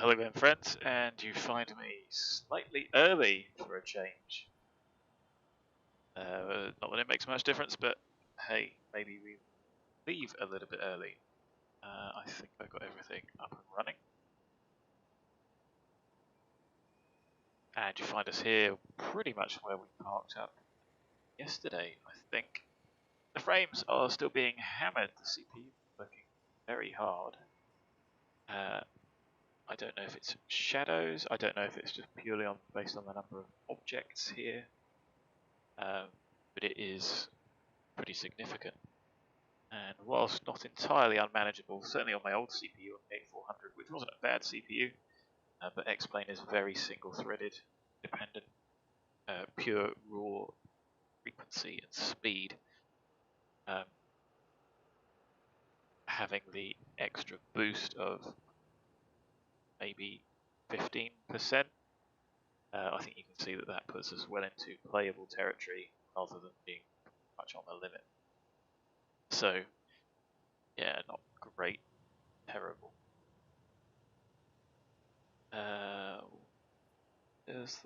hello again friends, and you find me slightly early for a change. Not that it makes much difference, but hey, maybe we leave a little bit early. I think I've got everything up and running. And you find us here pretty much where we parked up yesterday, I think. The frames are still being hammered, the CPU working very hard. I don't know if it's shadows, I don't know if it's just purely based on the number of objects here, but it is pretty significant. And whilst not entirely unmanageable, certainly on my old CPU on the 8400, which wasn't a bad CPU, but X-Plane is very single-threaded, dependent, pure raw frequency and speed. Having the extra boost of maybe 15%, I think you can see that that puts us well into playable territory rather than being much on the limit. So, yeah, not great, terrible. There's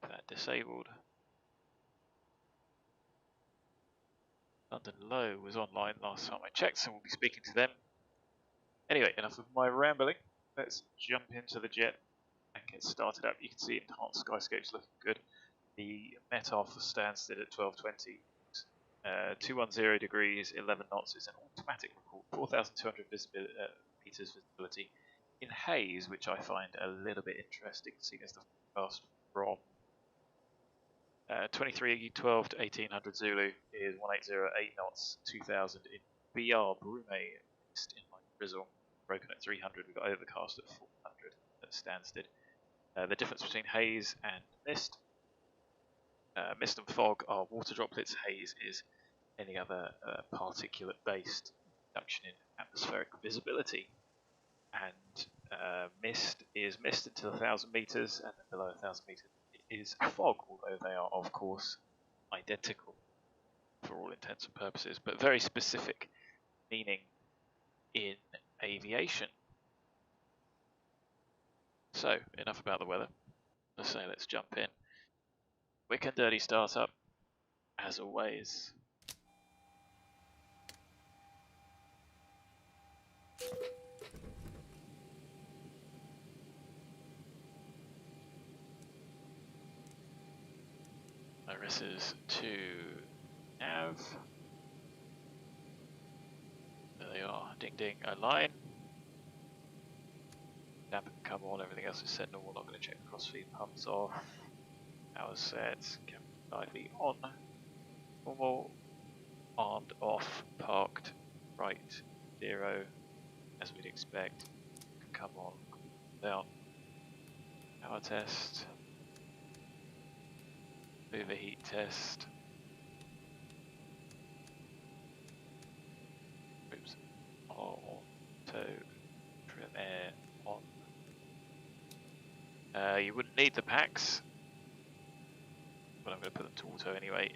that disabled. London Low was online last time I checked, so we'll be speaking to them. Anyway, enough of my rambling. Let's jump into the jet and get started up. You can see enhanced Skyscapes looking good. The METOF stands still at 1220. 210 degrees, 11 knots is an automatic report, 4,200 meters visibility in haze, which I find a little bit interesting, seeing as the forecast from 2312 to 1800 Zulu is 1808 knots, 2000 in BR Brume, mist in light drizzle, broken at 300, we've got overcast at 400 at Stansted. The difference between haze and mist. Mist and fog are water droplets, haze is any other particulate-based reduction in atmospheric visibility. And mist is mist until 1,000 meters, and then below 1,000 meters it is fog, although they are, of course, identical for all intents and purposes, but very specific meaning in aviation. So, enough about the weather. Let's say let's jump in. Quick and dirty startup, as always. Irises to nav. There they are. Ding ding, align. Dampen come on, everything else is set normal. Not going to check the crossfeed pumps off. Power sets, cabin IV on. Normal, armed off, parked, right, 0, as we'd expect. Come on, down. Power test. Overheat test. Oops. Auto trim air on. You wouldn't need the packs, but I'm going to put them to auto anyway.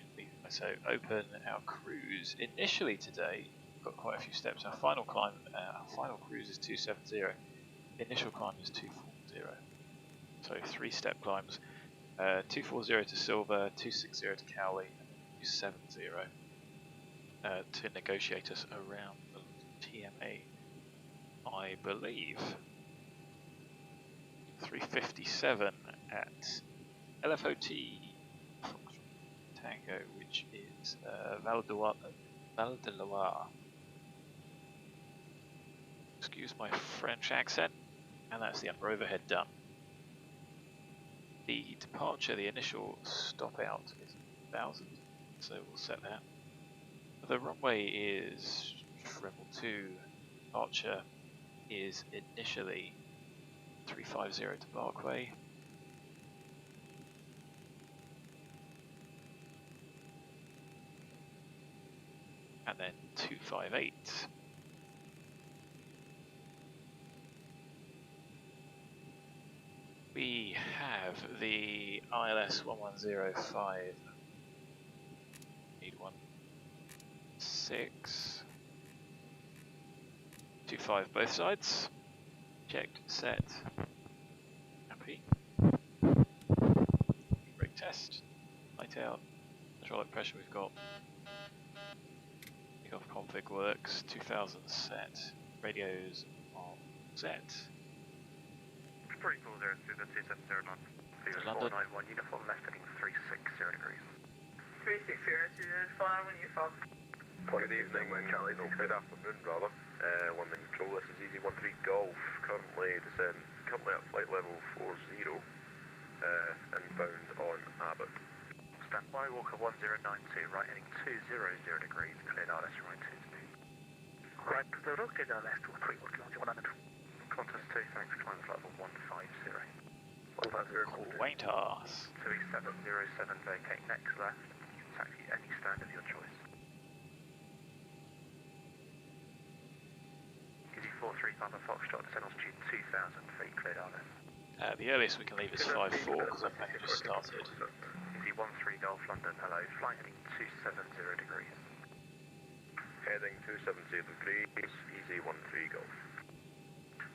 So open our cruise. Initially today, we've got quite a few steps. Our final climb, our final cruise is 270. The initial climb is 240. So 3-step climbs. 240 to Silva, 260 to Cowley, and 270 to negotiate us around the TMA, I believe. 357 at LFOT Tango, which is Val de Loire. Excuse my French accent, and that's the upper overhead done. The departure, the initial stop out is 1,000, so we'll set that. The runway is treble 2, departure is initially 350 to Barkway. And then 258. We have the ILS 1105. Need one. 6. 135 both sides. Checked, set, happy. Brake test, light out, hydraulic pressure we've got. Takeoff config works, 2000 set, radios are set. Pretty cool there, through the 270 knot. Figures 491, uniform left heading 360 degrees. 360 is fine when you fuck. Good evening, Charlie, no, good afternoon rather. One minute control, this is Easy 13 Golf, currently at flight level 40, inbound on Abbott. Standby, Walker 1092, right heading 200 degrees, cleared RS right 22. Right, clear left, 3, Walker 100. Qantas 2, thanks, climb flight level 150. 150. WATSIM. 2707, vacate next left, taxi any stand of your choice. Easy 43 Papa Foxtrot, descend altitude 2000 feet, cleared RS. The earliest we can leave is 5-4 because I've only just started. Easy 13 Golf London, hello, flight heading 270 degrees. Heading 270 degrees, Easy 13 Golf.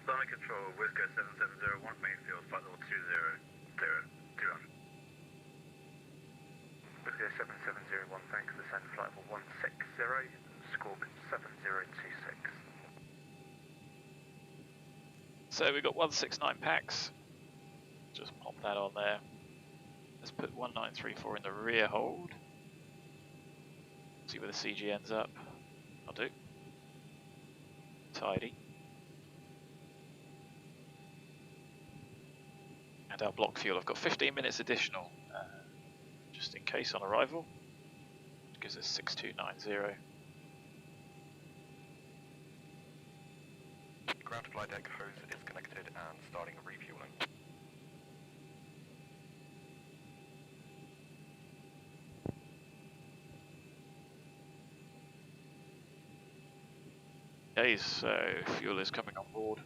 Flight control, Whisker 770, main field, flight level 200. Whisker 7701, thanks, descend flight level 160, Squawk 7026. So we've got 169 packs. Just pop that on there. Let's put 1934 in the rear hold. See where the CG ends up. I'll do. Tidy. And our block fuel, I've got 15 minutes additional, just in case on arrival, which gives us 6290. Ground to flight deck hose is connected and starting refueling. Okay, so fuel is coming on board.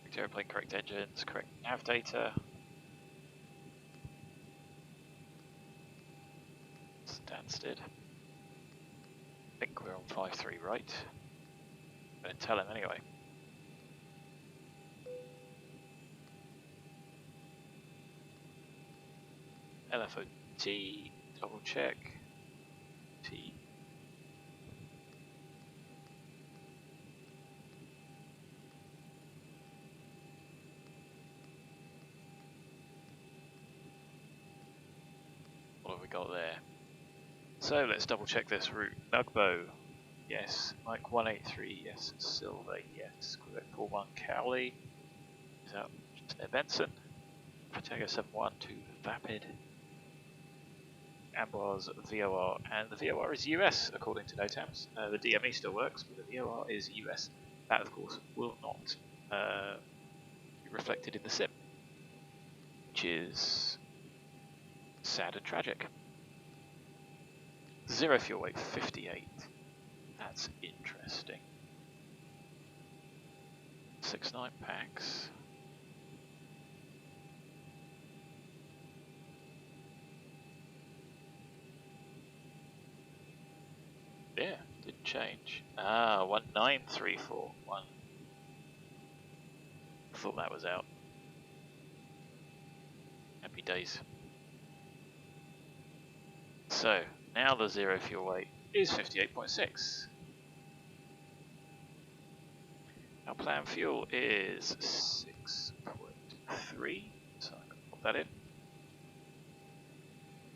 Correct airplane, correct engines, correct nav data. Stansted. I think we're on 5-3 right. I'm going to tell him anyway. LFOT, double check. T. What have we got there? So let's double check this route. NUGBO, yes. Mike 183, yes. SILVA, yes. Quebec 41 Cowley. Is that just near Benson? Protego 71 to VAPID. Amboise VOR, and the VOR is US according to NOTAMs. The DME still works, but the VOR is US. That, of course, will not be reflected in the sim, which is sad and tragic. Zero fuel weight 58. That's interesting. 6-9 packs. Yeah, didn't change. 1934. Thought that was out. Happy days. So, now the zero fuel weight is 58.6. Our planned fuel is 6.3, so I'm going to put that in.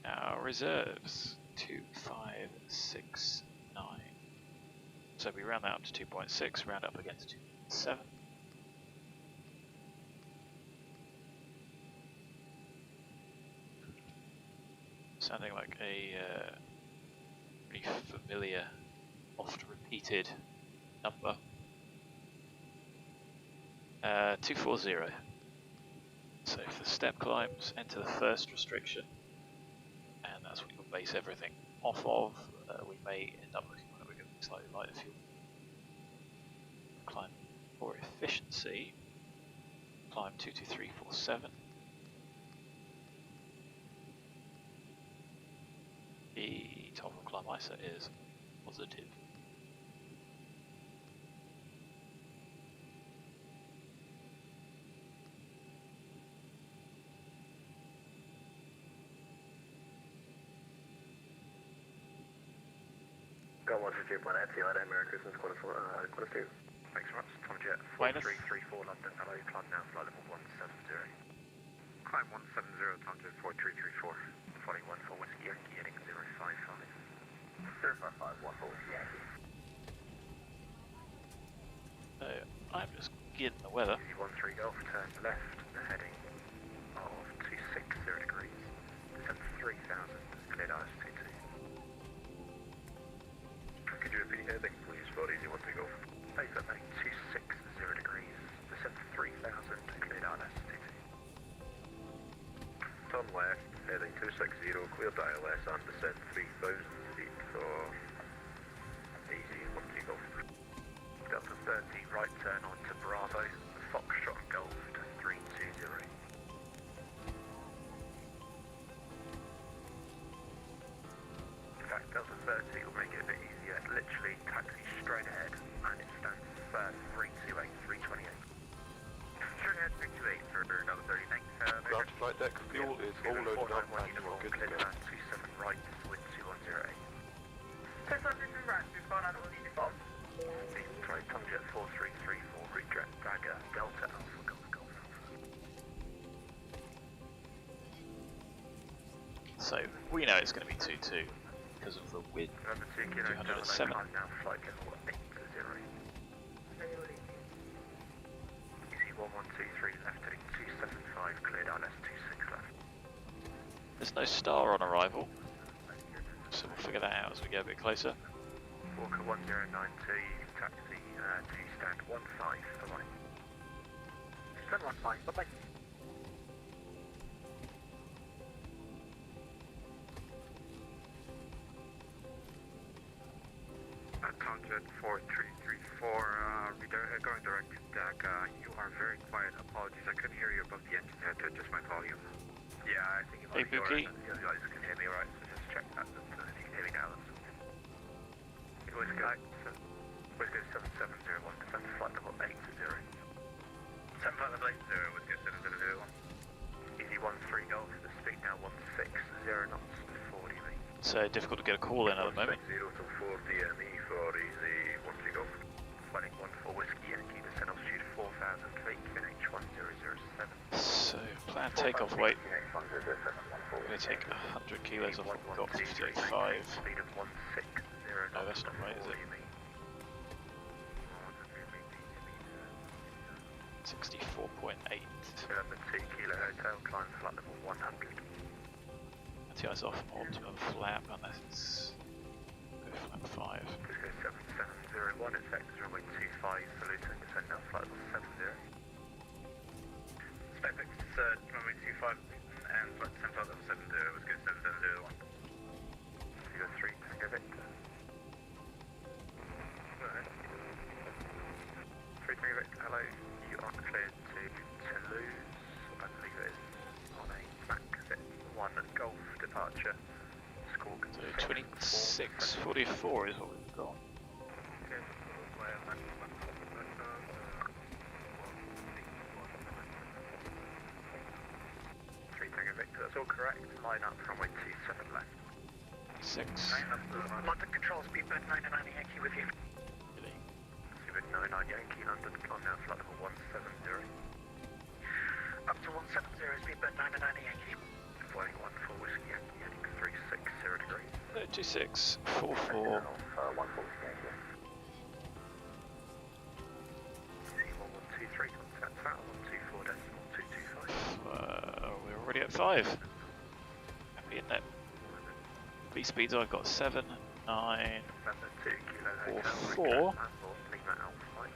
Our reserves, 2569. So we round that up to 2.6, round up again to 2.7. Sounding like a pretty familiar, oft repeated number. 240. So for step climbs, enter the first restriction, and that's what you'll base everything off of. We may end up looking like we're going to be slightly lighter fuel. Climb for efficiency. Climb 22347. The top of climb ISO is positive. Got 152.8 TLA, Merry Christmas, quarter 2. Thanks very much, Tom Jet, 4334 London, hello, climb now, flight level 170. Climb 170, Tom Jet 4334. Flight 1 for Whiskey Yankee, heading 055. 055, 1 for Whiskey Yankee. So I'm just getting the weather. Easy 13 Golf, turn left, heading of 260 degrees, descent 3000, cleared IS22. Could you repeat heading, please, for Easy 13 Golf? Paper heading 260 degrees, descent 3000, cleared IS22. Turn left, heading 260, cleared ILS and descent 3000 feet for Easy 13 Golf. Delta 30, right turn onto Bravo, Foxtrot Golf to 320. In fact, Delta 30 will make it a bit easier. Literally taxi straight ahead, and it stands firm 328, 328. Straight ahead 328 for Delta 30, thanks. Ground flight deck fuel is all loaded up and you are good to go. 27 right with 2108. 600 right, we've gone out of the uniform. Sorry, Tom Jet 4334, redirect Dagger, Delta Alpha Golf Golf Alpha. So we know it's going to be 2-2 because of the wind. Number 2 Kilo 200 at 7. now flight level 8 to 0. Easy 1123 left heading 275, cleared ILS 26 left. There's no star on arrival, so we'll figure that out as we get a bit closer. Walker 1092, taxi to stand 15, bye-bye. Stand 15, bye-bye. Tom Jet 4334, going direct to DAC. You are very quiet, apologies, I couldn't hear you above the engine, I had to adjust my volume. Yeah, I think you Hey, might be Bookie. alright. You guys can hear me alright, so just check that. If you can hear me now, that's okay. It was good. Whiskey 7701, descent flight level 8 to 0. 7 flight level 80, Whiskey 7701. Easy 13 Golf, the speed now 160 knots to 40 me. So difficult to get a call in at the moment. 0 to 4 DME for Easy 13 Golf. Flighting 14 Whiskey Yankee, descent altitude 4000 feet, QNH 1007. So planned takeoff weight. QNH 1007, We're going to take 100 kilos off what we've got, 58.5. Speed of 160 No, that's not right, is it? 64.8. Number 2 Kilo Hotel, climb flight level 100. TI's off optimum flap unless it's flap 5. Frisco 7701, it's X runway 25, saluting, descend now flight level 70. Saitek, runway 25 and flight 10 flight level 70, Whiskey 7701. Figure 3, Tango Victor. 3 Tango Victor, hello, you are cleared to Toulouse, I believe it is on a Mac 1 Golf departure. Squawk So 26.44 is what we've got. Tango Victor, that's all correct. Line up runway 27 left. 6. London Control, speedbird 99 Yankee with you. Really? Speedbird 99 Yankee, London, climb now flight level 170. Up to 170, speedbird 99 Yankee. Flying 14 Whiskey Yankee, heading 360 degrees. 36.44. 140 Yankee. C1123, contact tower 124.225. We're already at 5. Happy in that. B speeds I've got 7, 9, Number 2 Kilo Hotel, 4. Lima Alpha.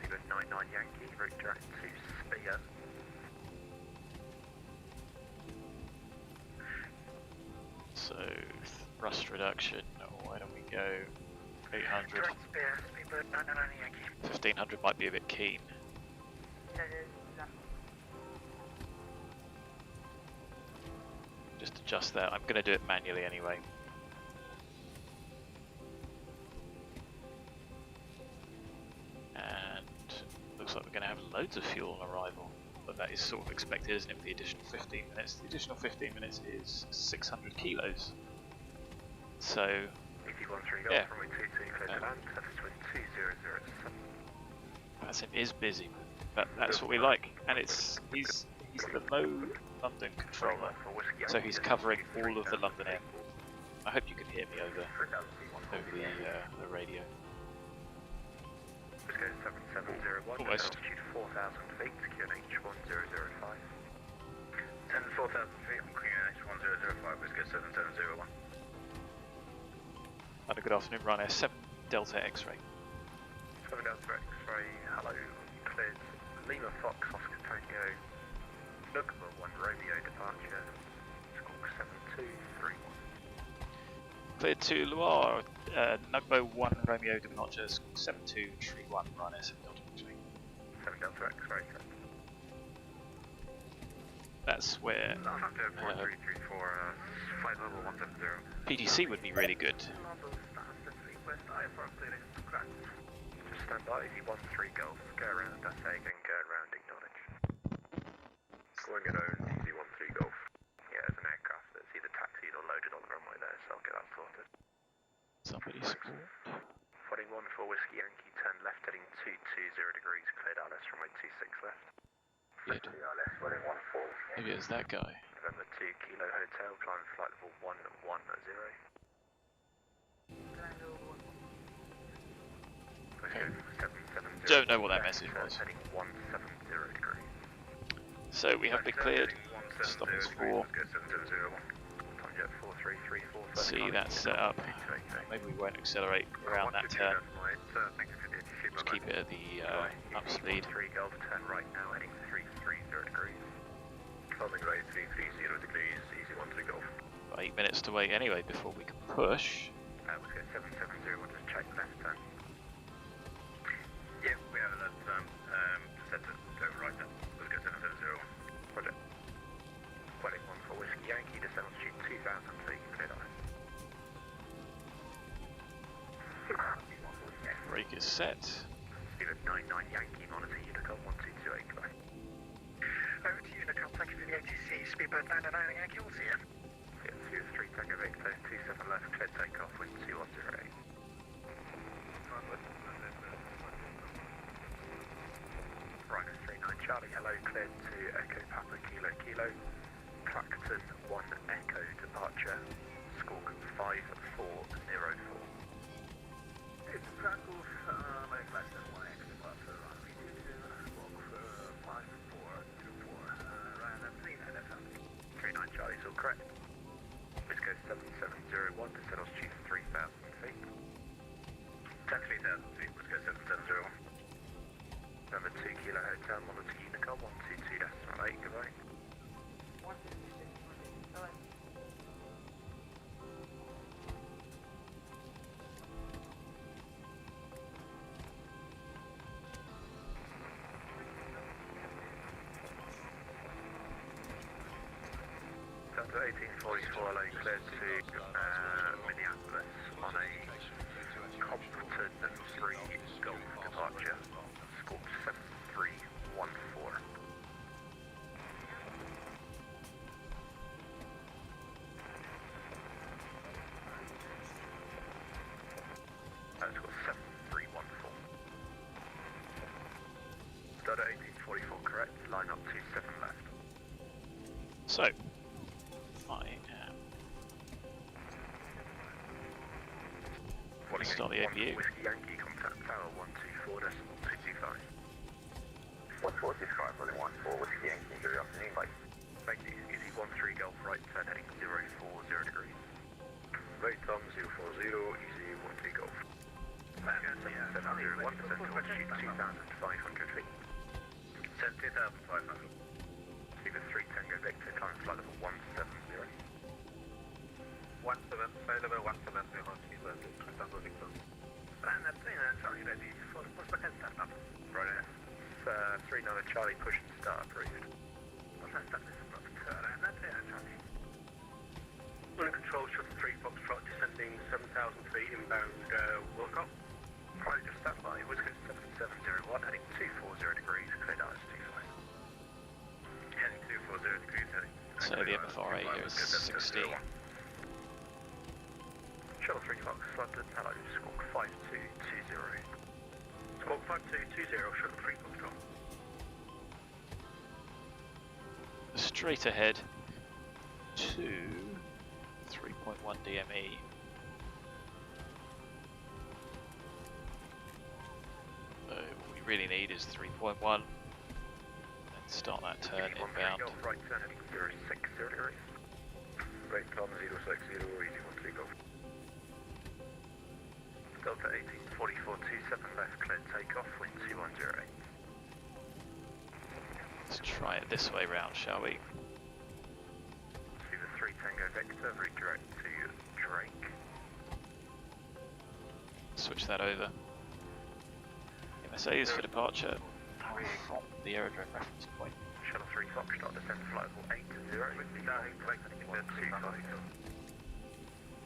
Speedbird 99 Yankee, route direct to Spear. So thrust reduction, why don't we go 800. Direct spear, speedbird 999 Yankee. 1500 might be a bit keen. Just adjust that. I'm going to do it manually anyway. And looks like we're going to have loads of fuel on arrival. But that is sort of expected, isn't it, for the additional 15 minutes? The additional 15 minutes is 600 kilos. So, yeah. VATSIM is busy, but that's what we like. And he's the low London controller, so he's covering all of the London airport. I hope you can hear me over the radio. Almost. 4,000 feet, QNH 1005. 4,000 feet on QNH 1005, Whiskey 7701. And a good afternoon, Ryanair 7 Delta X-ray. 7 Delta X-ray, hello, cleared Lima Fox, Oscar Tango, NUGBO 1 Romeo departure, squawk 7231. Cleared to Loire, NUGBO 1 Romeo departure, 7231, Ryanair 7 Delta X-ray. 7 Delta X-ray. That's where 4334, flight level 170. PDC would be really good. Just stand by, EV13 Golf, go around, that's a and go around, acknowledge. Going it own, EV13 Golf. Yeah, there's an aircraft that's either taxied or loaded on the runway there, so I'll get that sorted. Somebody support. 41 for Whiskey Yankee, turn left heading 220 degrees, cleared RS runway 26 left. Good. Maybe it's that guy. November 2 Kilo Hotel, climb flight level 110. Okay. 770. Don't know what that message was. Heading 170 degrees. So we have been cleared. Stop us for. See that set up. Maybe we won't accelerate around that turn. Just keep it at the up speed. 3 Golf, turn right now, heading 330 degrees. Climbing right 330 degrees, easy 13 Golf. 8 minutes to wait anyway before we can push. Let's go 770, we'll just check left turn. Yeah, we have a left turn, set to go right then. Let's go 770. Roger. 21 for Whiskey Yankee, descend altitude 2,000 feet, cleared on. Brake is set. Speed of 99 Yankee, monitor Unicom 1228, goodbye. Over to Unicom, thank you for the ATC. Speedbird 999 Yankee, we'll see you. Yeah, 3 Tango Victor, 27 left, clear takeoff, wind 2108. Rhino 39 Charlie, hello, cleared to Echo Papa Kilo Kilo. Clacton 1 Echo departure, squawk 5404. It's Tango, my Clacton 1 Echo departure, runway 22, squawk 5404. Ryan, 39 FM. 39 Charlie's all correct. Whiskey 7701, descend altitude 3,000 feet. 10,000 feet, Whiskey 7701. Number 2 Kilo Hotel, monitor Unicom 122.8, goodbye. Delta 1844, hello, cleared to Minneapolis on a Compton 3 Golf departure, squawk 7314. That's got 7314. Delta 1844, correct, line up 27 left. So, I am. Start the APU. Whiskey Yankee, contact tower 124.225. 145, running 14, Whiskey Yankee, good afternoon, bye. Thank you, easy 13 Golf, right turn heading 040 degrees. Right Tom 040, easy 13 Golf. 701, descend to altitude 2,500 feet. 2,500. Speed 3 Tango Victor, climb flight level 170. 17, flight level 170, Tango Victor. 39 Charlie, push and start approved. Running control, shuttle 3 Foxtrot, descending 7,000 feet, inbound WARTHOG. Probably just stand by, Whiskey 7701, heading 240 degrees, cleared RS25. Heading 240 degrees, heading. So the MFRA here is 60. Shuttle 3 Fox, London, hello, Squawk 5220. Squawk 5220, shuttle 3 Foxtrot. Straight ahead to 3.1 DME. So what we really need is 3.1 and start that turn inbound. Right turn heading 060 degrees. Right on 060, easy 1 Golf. Delta 184427 left, cleared takeoff, wind 2108. Let's try it this way round, shall we? See the 3 Tango Vector, redirect to Drake. Switch that over. MSAs for departure from the aerodrome reference point. Shuttle 3 Foxtrot, descend flight level 80, with the down, flight heading 25.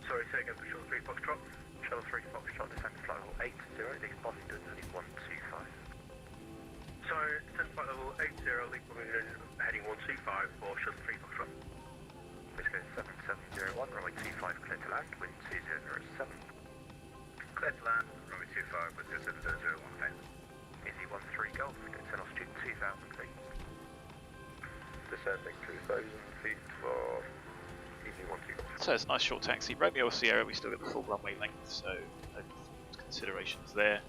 Sorry, say again for shuttle 3 Foxtrot. Shuttle 3 Foxtrot, descend flight level 80, the Boston heading 125. So, descend flight level 80, leap coming in, heading 125 for shuttle 3 Foxtrot. Whiskey 7701, runway 25, clear to land, wind 2007. Clear to land, runway 25 with 7001 thanks. Easy 13 Golf, descend altitude 2000 feet. Descending 2000 feet for Easy 13 Golf. So it's a nice short taxi. Romeo Sierra, we still get the full runway length, so no considerations there.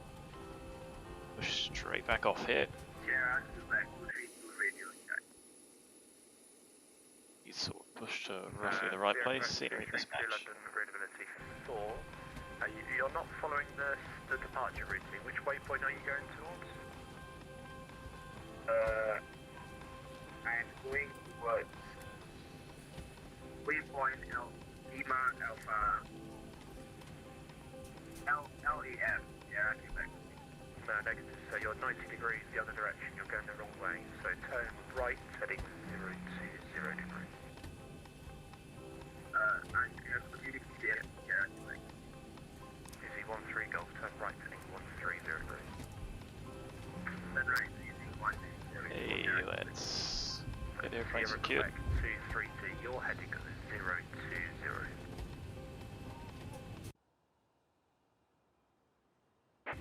Push straight back off here. Sierra, back to radio check. You sort of push to roughly the right place. Scenery mismatch. London, readability 4. You're not following the departure routine. Which waypoint are you going towards? I'm going towards waypoint Lima Alpha LEF. Yeah, Quebec. No, negative. So you're 90 degrees the other direction. You're going the wrong way. So turn right, heading 020 degrees. I'm communicating. Yeah, Quebec. Easy 13 Golf, turn right, heading 130 degrees. Then right, easy 130. Hey, let's get airplane secured. 23T, you're heading 020.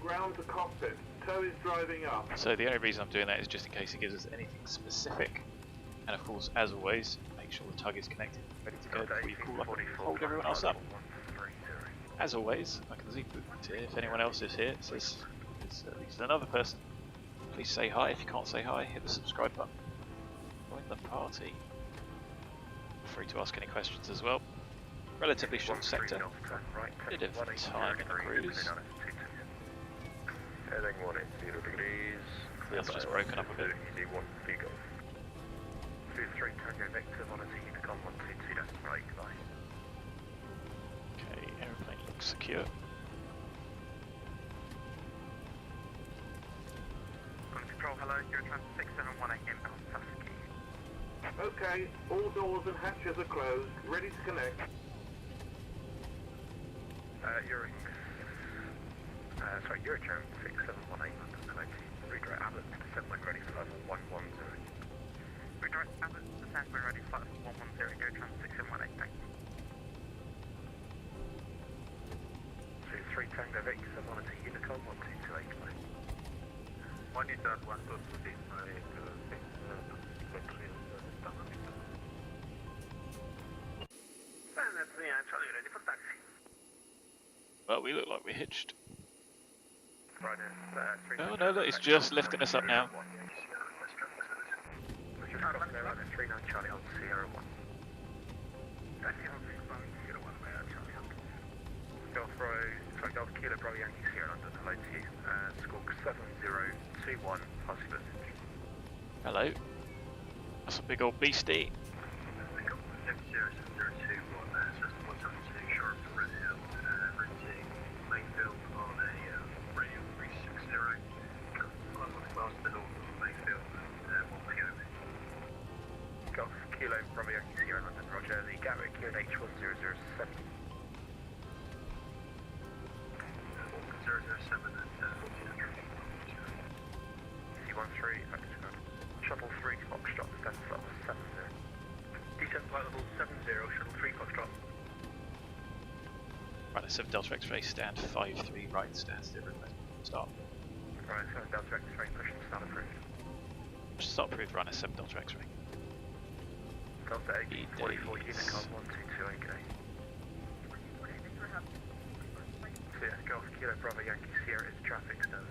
Ground to cockpit. Tow is driving up. So the only reason I'm doing that is just in case it gives us anything specific. And of course, as always, make sure the tug is connected, ready to go before you call up and hold everyone else up. As always, I can Zibo here. If anyone else is here, it says there's at least another person. Please say hi. If you can't say hi, hit the subscribe button. Join the party. Free to ask any questions as well. Relatively short sector. Bit of time in the cruise. Heading 180 degrees. That's just broken up a bit. Easy 1 Golf. 23 Tango Victor, monitor Unicom 122, that's right, goodbye. Okay, aeroplane looks secure. Control, hello, you're trying 6718 inbound Tusky. Okay, all doors and hatches are closed. Ready to connect. Eurocharm 6718 London 19. Redirect Abbott, descent when ready for level 110. Redirect Abbott, descend when ready, flight level 110, Eurocharm 6718, thank you. 23 Tango Victor, monitor Unicom 1228, bye. Monitor 123. Charlie, ready for taxi. Well, we look like we're hitched. Right, Oh no, look, it's just lifting us up now. 39 Charlie on Sierra 1. Golf Kilo Bravo Yankee Sierra London, hello to you. Squawk 7021, pass your message. Hello. That's a big old beastie. 7 Delta X-ray, stand 5-3 right, stand still, request start. Right, 7 Delta X-ray, push and start approved. Start approved, run a 7 Delta X-ray. Delta 844 Unicom 122 OK. So yeah, Golf Kilo Bravo Yankee Sierra is traffic service.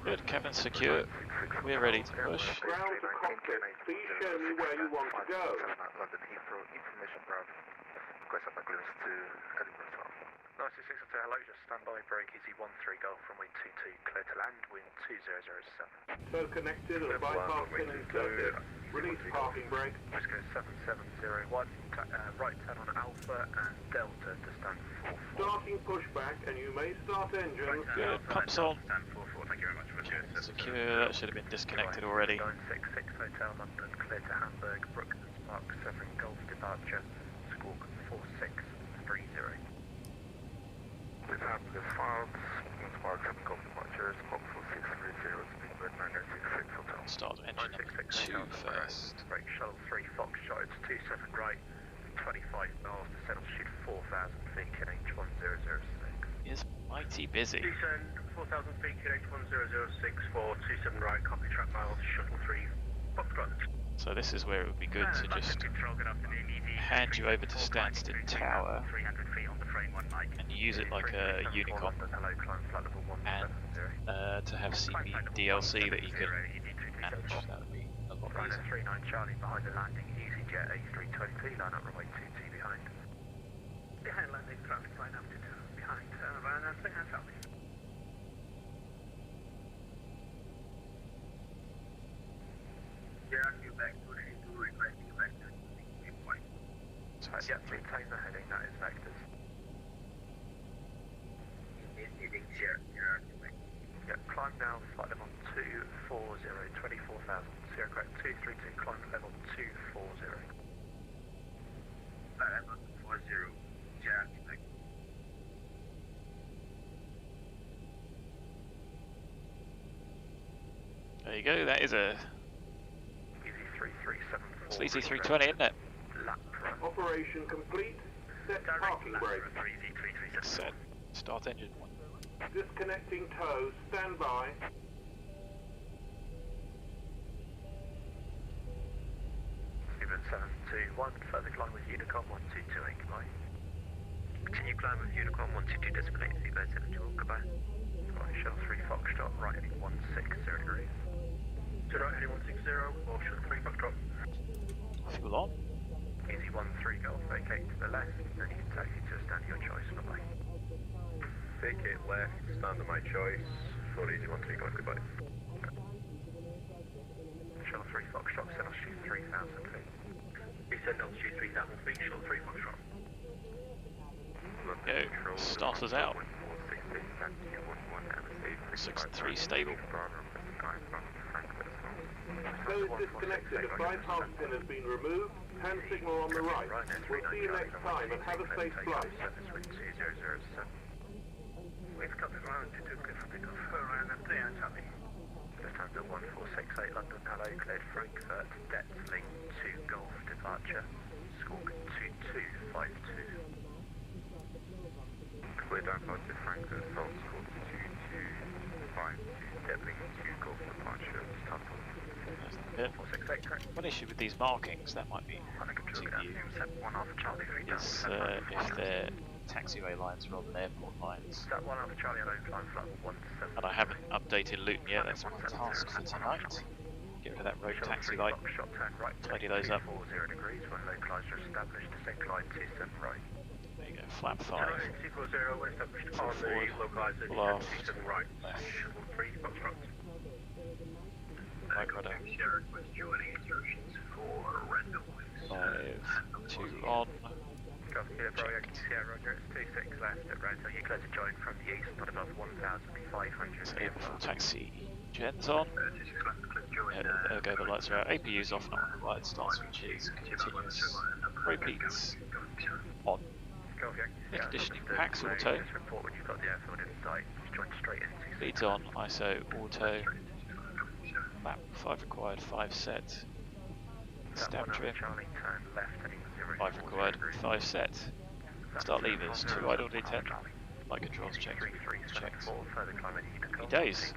Good, cabin secure. We're ready to push. Ground to cockpit. Please show me where you want to go. London Heathrow, information Bravo. Request up clearance to Edinburgh 12. 96 hello, just stand by, break easy 13 Golf runway 22, clear to land, wind 2007. So connected and bypass pin inserted. Release parking brake. Whiskey 7701, right turn on Alpha and Delta to stand 44. Starting pushback and you may start engines. Good, pumps on. Stand 44, thank you very much. Secure, that should have been disconnected already. 966 Hotel London, clear to Hamburg, Brooklands Park, 7 Golf departure, squawk 4630. With Hamburg is filed, Brooklands Park, 7 Golf departure, squawk 4630, speedbird 966 Hotel. Start engine number 2 first. Break shuttle 3 Foxtrot, it's 27 right, 25 miles to settle, shoot 4,000 feet, KNH 1006. Is mighty busy. Descend 4,000 feet, QH 1006 for 27 right, copy track miles, shuttle 3, Foxtrot. So this is where it would be good to just hand you over to Stansted Tower and use it like a Unicom, and to have CP DLC that you could manage. That would be a lot easier. 39 Charlie behind the landing, EasyJet A320, line up runway 22 behind. Behind landing traffic, line up to 2 behind, line up to south. Yeah, you back to requesting back to point. Yeah, maintain the heading, that is vectors. Heading 0, yeah, climb now, flight level 240, 24,000, Sierra correct 232, climb level 240. Flight level 240, yeah, There you go, that is a sleazy 320, isn't it? Operation complete. Set parking brake. Set. Start engine 1. Disconnecting tow. Stand by. Steven 721, further climb with Unicom 122, goodbye. Continue climb with Unicom 122, display seatbelt 72, goodbye. Right, shuttle 3 Foxtrot, right heading 160 degrees. So right heading 160 or shuttle 3 Foxtrot. Fuel on. Easy 13 Golf, vacate to the left, and you can taxi to a stand of your choice, bye-bye. Vacate left, stand of my choice, for easy 13 Golf, goodbye. Shuttle 3 Foxtrot, set altitude 3,000 feet. Descend altitude 3,000 feet, shuttle 3 Foxtrot. Go. Starters out. 6-3 stable. Those disconnected, the bypass pin has been removed. Hand signal on the right. We'll see you next time and have a safe flight. We've got the ground to do good for the around the 3 Charlie. Lufthansa 1468 London, hello, cleared Frankfurt, depth link 2 Golf departure, squawk 2252. Cleared airport to Frankfurt, South squawk 2252, depth link 2 Golf departure, Istanbul. One issue with these markings that might be to you is if they're taxiway lines rather than airport lines. And I haven't updated Luton yet, that's my task for tonight. Get rid of that road taxi light, tidy those up. There you go, flap 5. Full forward, full aft, left. Like rudder. 5, 2 on. Left at right, so you clear to join from the east, not above 1,500. So full taxi, Gens on. Yeah, there we go, the lights are out. APU's off, not required. Start switches, continuous. Repeats on. Air conditioning packs auto. Leads on, ISO auto. Map 5 required, 5 set. Stab trim. 5 required, 5 set. Start levers, 2 idle D10. Light controls checked, checked. Happy days.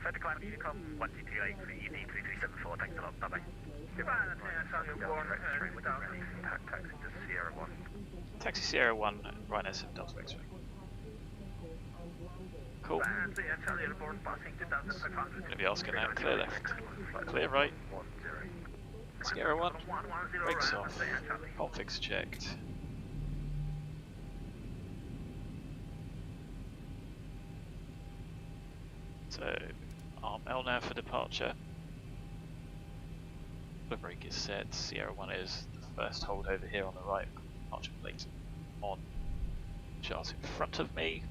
Further climb Unicom 1228 for ED 3374, thanks a lot, bye bye. Taxi to Sierra 1. Taxi Sierra 1, Ryanair 7 Delta X-ray. Cool. Gonna be asking now, clear left, clear right. Sierra 1, brakes off, configs checked. So, arm L now for departure. The brake is set, Sierra 1 is the first hold over here on the right. Departure plate on. Chart in front of me.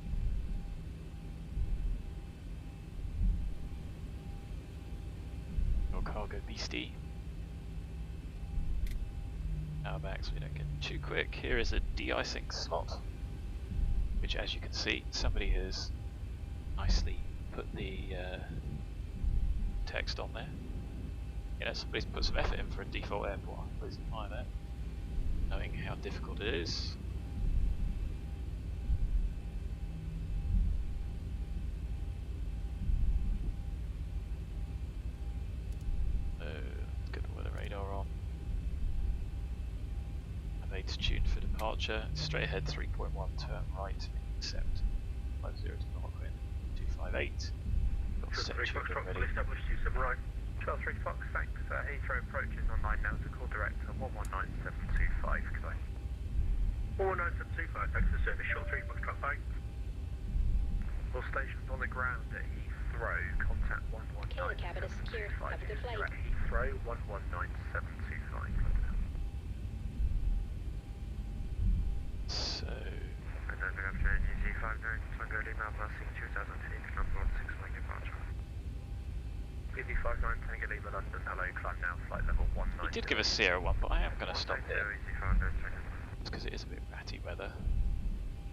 Your cargo beastie. Now back so we don't get too quick. Here is a de-icing slot, which as you can see, somebody has nicely put the text on there. You know, somebody's put some effort in for a default airport. Please admire that, knowing how difficult it is. Get the weather radar on. Avaid's tuned for departure. Straight ahead 3.1, turn right, accept 50 to North wind 258. Got set tuned and ready. 12-3 Fox, thanks. Heathrow approaches on 9 nautical, direct to 119725, goodbye. 119725, thanks for service, short 3 Fox, drop by. All stations on the ground at Heathrow, contact 119. Kilo cabin is secured, have a good flight. Heathrow, 119725. So, And then we have G5 Tango Lima, passing 2000 feet, number 16 like departure. EV59 Tango Lima, London, hello, climb now, flight level 19. he did give us Sierra 1, but I am going to stop here. EZ5 It's because it is a bit ratty weather.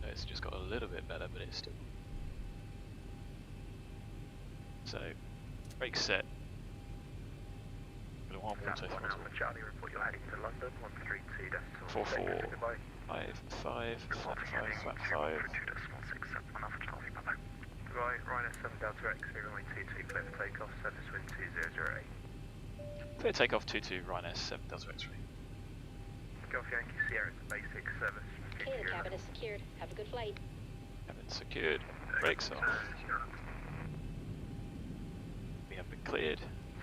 No, it's just got a little bit better, but it's still. So, brake set. Got a one water throttle. Charlie, report you're heading to London, 132 decimal 44. goodbye. 5, flat 5, flat 5. Right, Ryanair 7 Delta X, runway 22, clear for takeoff, service wind 2008. Clear takeoff 22, Ryanair 7 Delta X-ray. Golf Yankee Sierra, it's a basic service. Kilo cabin is secured, have a good flight. Cabin secured, brakes off. We have been cleared.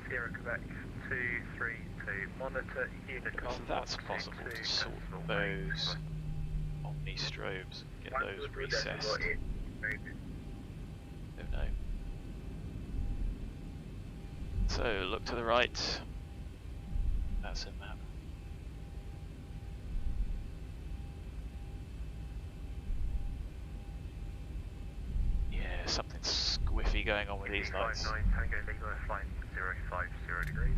Sierra Quebec 232, monitor Unicom. If that's possible to sort those Omni strobes, get those recessed. Don't know. So look to the right. That's a map. Yeah, something squiffy going on with these lights. 59 Tango Lima, flying 050 degrees.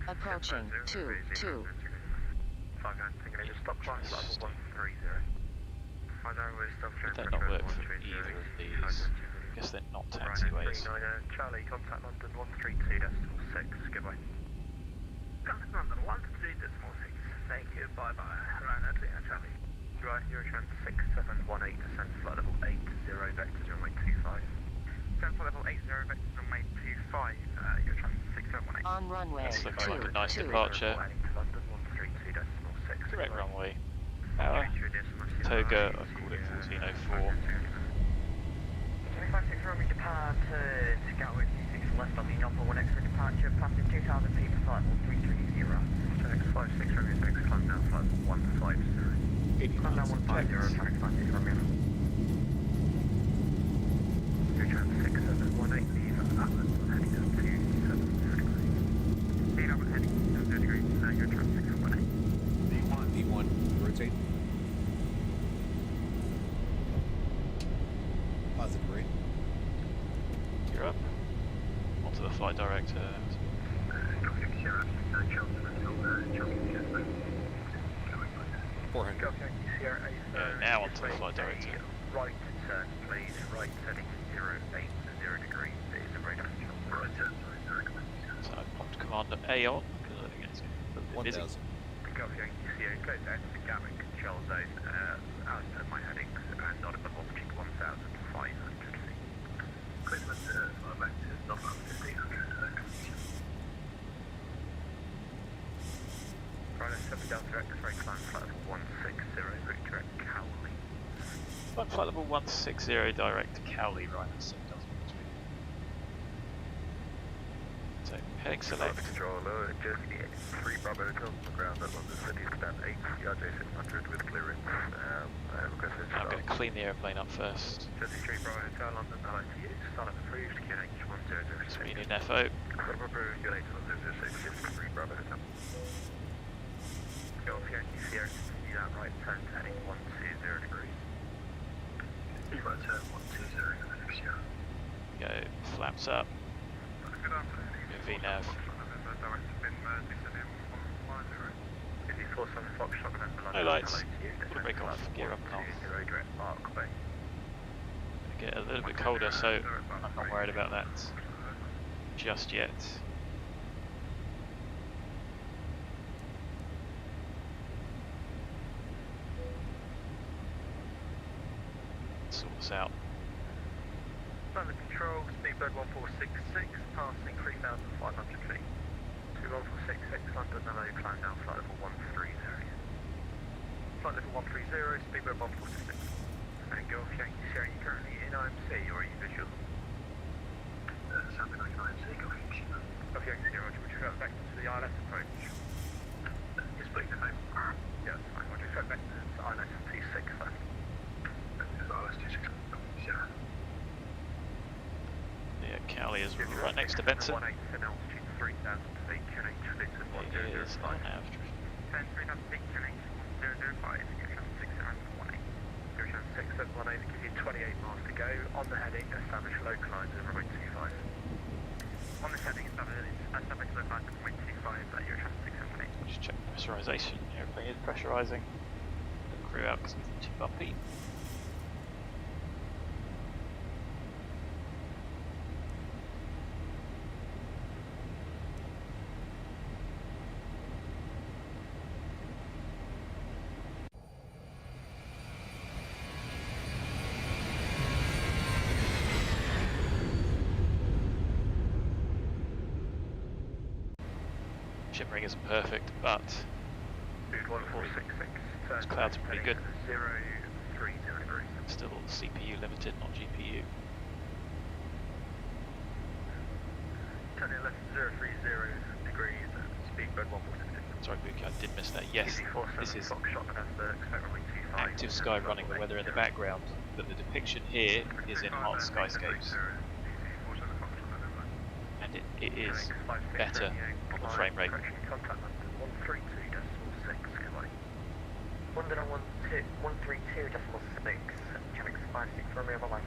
Approaching 2-2. 5 Tango Lima, stop climb level 130. Would that not work for either of these? I guess they're not taxiways. Charlie, contact London 132.6, goodbye. Contact London 132.6, thank you, bye bye. Ryanair Charlie. Right, Eurotran 6718, descent flight level 80, vectors runway 25. Descent flight level 80, vectors runway 25, Eurotran 6718. On runway That's looking like a nice 2-2. departure. Heading to London 132.6. Direct runway. Power. Toga, I've called it 1404. 25-6 runway depart to Gatwick 26 left on the Yompa 1X for departure, passing 2,000 feet for flight level 330. Traffic 56 runway 6, climb down flight 150. Climb down 150, traffic 56 runway. Eurotran 6718, leave Atlas, heading up to 27 degrees. Leave Atlas heading to 7 degrees, Eurotran 6718. V1, rotate. Positive rate. You're up. fly direct. Now onto the flight director. Right turn, please. Right turning 080 degrees. It is a radar control. Right turn. So I popped Commander A on because I think it's a little bit busy. Copy, close out to the cabin control zone. As per my headings, not above altitude 1,500 feet. Equipment, fly back to not above 1,500. Right, 7 Delta X-ray climb flight level 160, route direct Cowley. Flight level 160 direct to Cowley, right, that's 7 Delta. So, heading select. Controller, just 3 Bravo Hotel on the ground at London City, stand 8, ERJ600 with clearance. I'm going to clean the airplane up first. 33 Bravo Hotel, London, LITU, start approved, QNH 1006. So we need an FO. Approved, QNH 1006, 3 Bravo Hotel. Go off here, Sierra, continue that right turn, heading 120 degrees. Right turn, 120, Sierra. Go, flaps up. Good afternoon. VNAV. Highlights. Break off, gear up and off. Get a little bit colder, so I'm not worried about that just yet. Sort this out. Standard control, speedbird 1466, passing 3,500 feet. 2146, London, hello, climb down, flight level 130. Flight level 130, speedbird 1466. And go off Yankee Sierra, are you currently in IMC or are you visual? Something like IMC, go off Yankee Sierra. Off Yankee Sierra, would you go back to the ILS approach? Yes, please, no. Yeah, that's fine, would you go back to ILS T6 then? ILS T6, Sierra. Yeah, Cowley is right next to Benson. 18 altitude 3,000 feet, QNH fixed at 1005. It is on average. 10 3,000 feet, QNH 1005, Goshen 6718. Goshen 6718, give you 28 miles to go. On the heading, establish low climb to runway 25. On this heading, establish low climb to runway 25 at Goshen 6718. Just check pressurization. The airplane is pressurizing. The crew out because it's too bumpy. Shimmering isn't perfect, but Food 1466. those clouds are pretty good. 030 degrees. Still CPU limited, not GPU. Turning left 030 degrees, speedbird 1466. Sorry, Buki, I did miss that. Yes, this is active sky running the weather in the background, but the depiction here is in hot skyscapes. And it is better on the frame rate. Contact London 132.6, London on 132.6, Channel 56 for me on the line.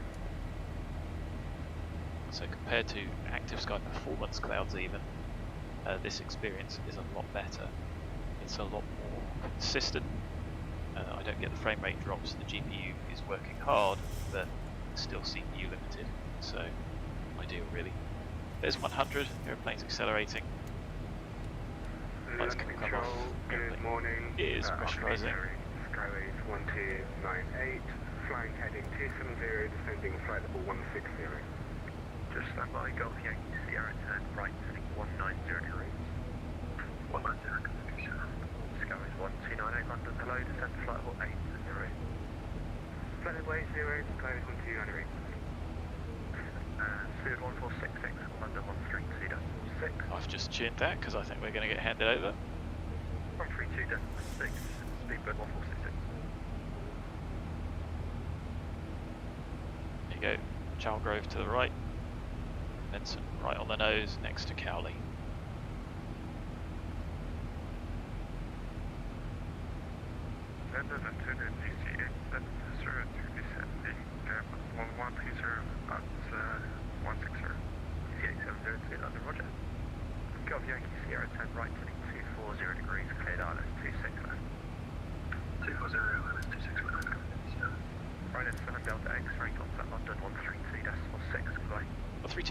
So compared to active sky performance clouds even, this experience is a lot better. It's a lot more consistent. I don't get the frame rate drops, the GPU is working hard, but still CPU limited, so ideal really. There's 100, airplane's accelerating. Lights can come off. Good morning. Is pressurizing. Skyways 1298, flying heading 270, descending flight level 160. Just stand by, Golf Yankee Sierra, turn right, heading 190 degrees. 190 degrees. Skyways 1298, London, hello, descend flight level 80. Flight level 80, Skyways 1298. Speed 1466, London 132.6. I've just tuned that because I think we're going to get handed over. 132.6, speedbird 1466. There you go, Chalgrove to the right. Benson right on the nose next to Cowley. London and GCX, that's 0 to descending, 110 at 160. GTX 702, London,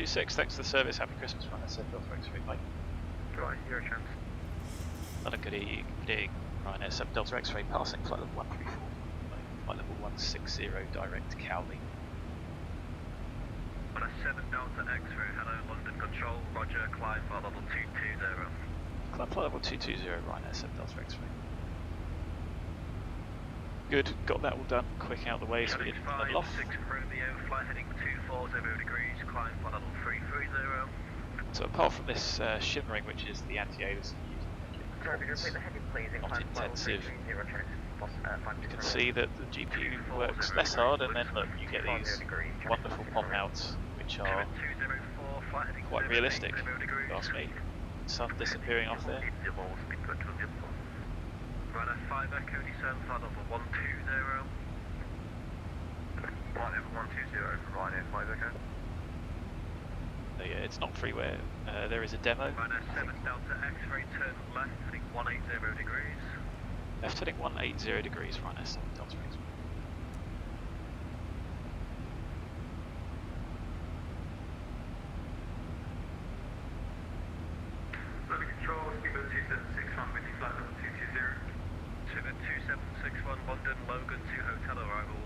126, thanks for the service, happy Christmas, Ryan SF Delta X-ray, bye. Right, your chance. Not a good evening, Ryan SF Delta X-ray, passing flight level 134, flight level 160, direct Cowley. On a 7 Delta X-ray, hello London Control, roger, climb flight level 220. Climb flight level 220, Ryan SF Delta X-ray. Good, got that all done, quick out of the way so we didn't level off. 6 Romeo, flight heading 240 degrees, climb flight level 330. So apart from this shimmering, which is the anti-AIRBORNE not intensive, you can see that the GPU works less hard, and then look, you get these wonderful pop-outs which are quite realistic, if you ask me. Sun disappearing off there. Runner 5 Echo, descend flight level 120. Flight level 120 for Ryanair 5 Echo. So yeah, it's not freeware. There is a demo. Runner 7 Delta X-ray, turn left, heading 180 degrees. Left heading 180 degrees, Ryanair 7 Delta X-ray. London Control, Zibo 2761, with flight level 220. 2761 London, Logan to hotel arrival.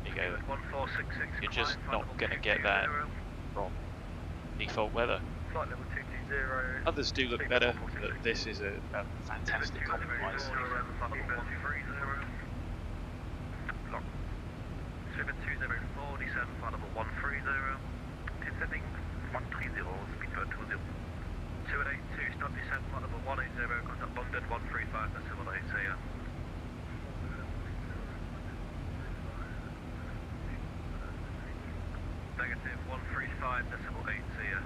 There you go. 1466. You're just not going to get that from default weather. Flight level 220. Others do look better, but this is a fantastic compromise. 7204, descend flight level 130. Descending 130, speed bird 20. 2182, stop descent flight level 180, contact London 135, decimal 8, see ya. Negative 135, decimal 8, see ya.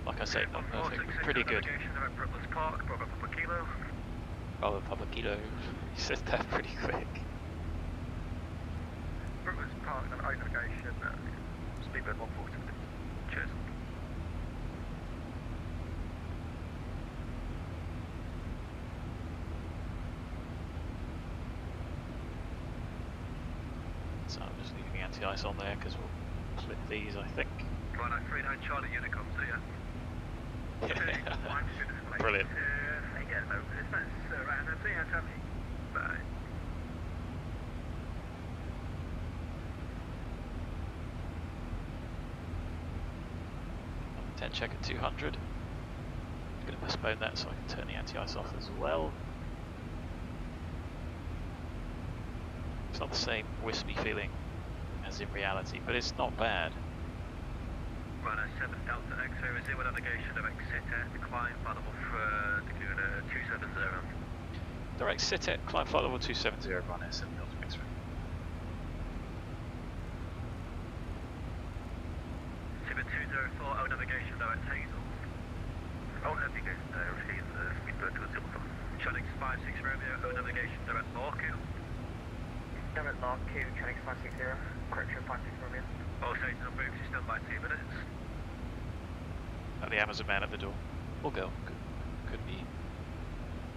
Like I say, not perfect, but pretty good. Park, Bravo Papa Kilo. Bravo Papa Kilo, he said that pretty quick. Brooklyn's Park and open navigation, speedbird 140. Cheers. So I'm just leaving the anti-ice on there because we'll flip these, I think. 1939 Charlie Unicom, see ya. Brilliant. Yeah, no, it's around. See ya, Tommy. Bye. Ten check at 200. I'm going to postpone that so I can turn the anti-ice off as well. It's not the same wispy feeling as in reality, but it's not bad. Runner 7 Delta X-ray, zero navigation, direct Saitek, climb flight level 270. Direct Saitek, climb flight level 270, Runner 7 Delta X-ray. 7204, O navigation, direct Hazel. O navigation, receive speedbird 200. Channix 56 Romeo, O navigation, direct Lorku. Direct Lorku, Channix 560, correction 56 Romeo. All stations on booth, stand by 2 minutes. The Amazon man at the door. Or girl. Could be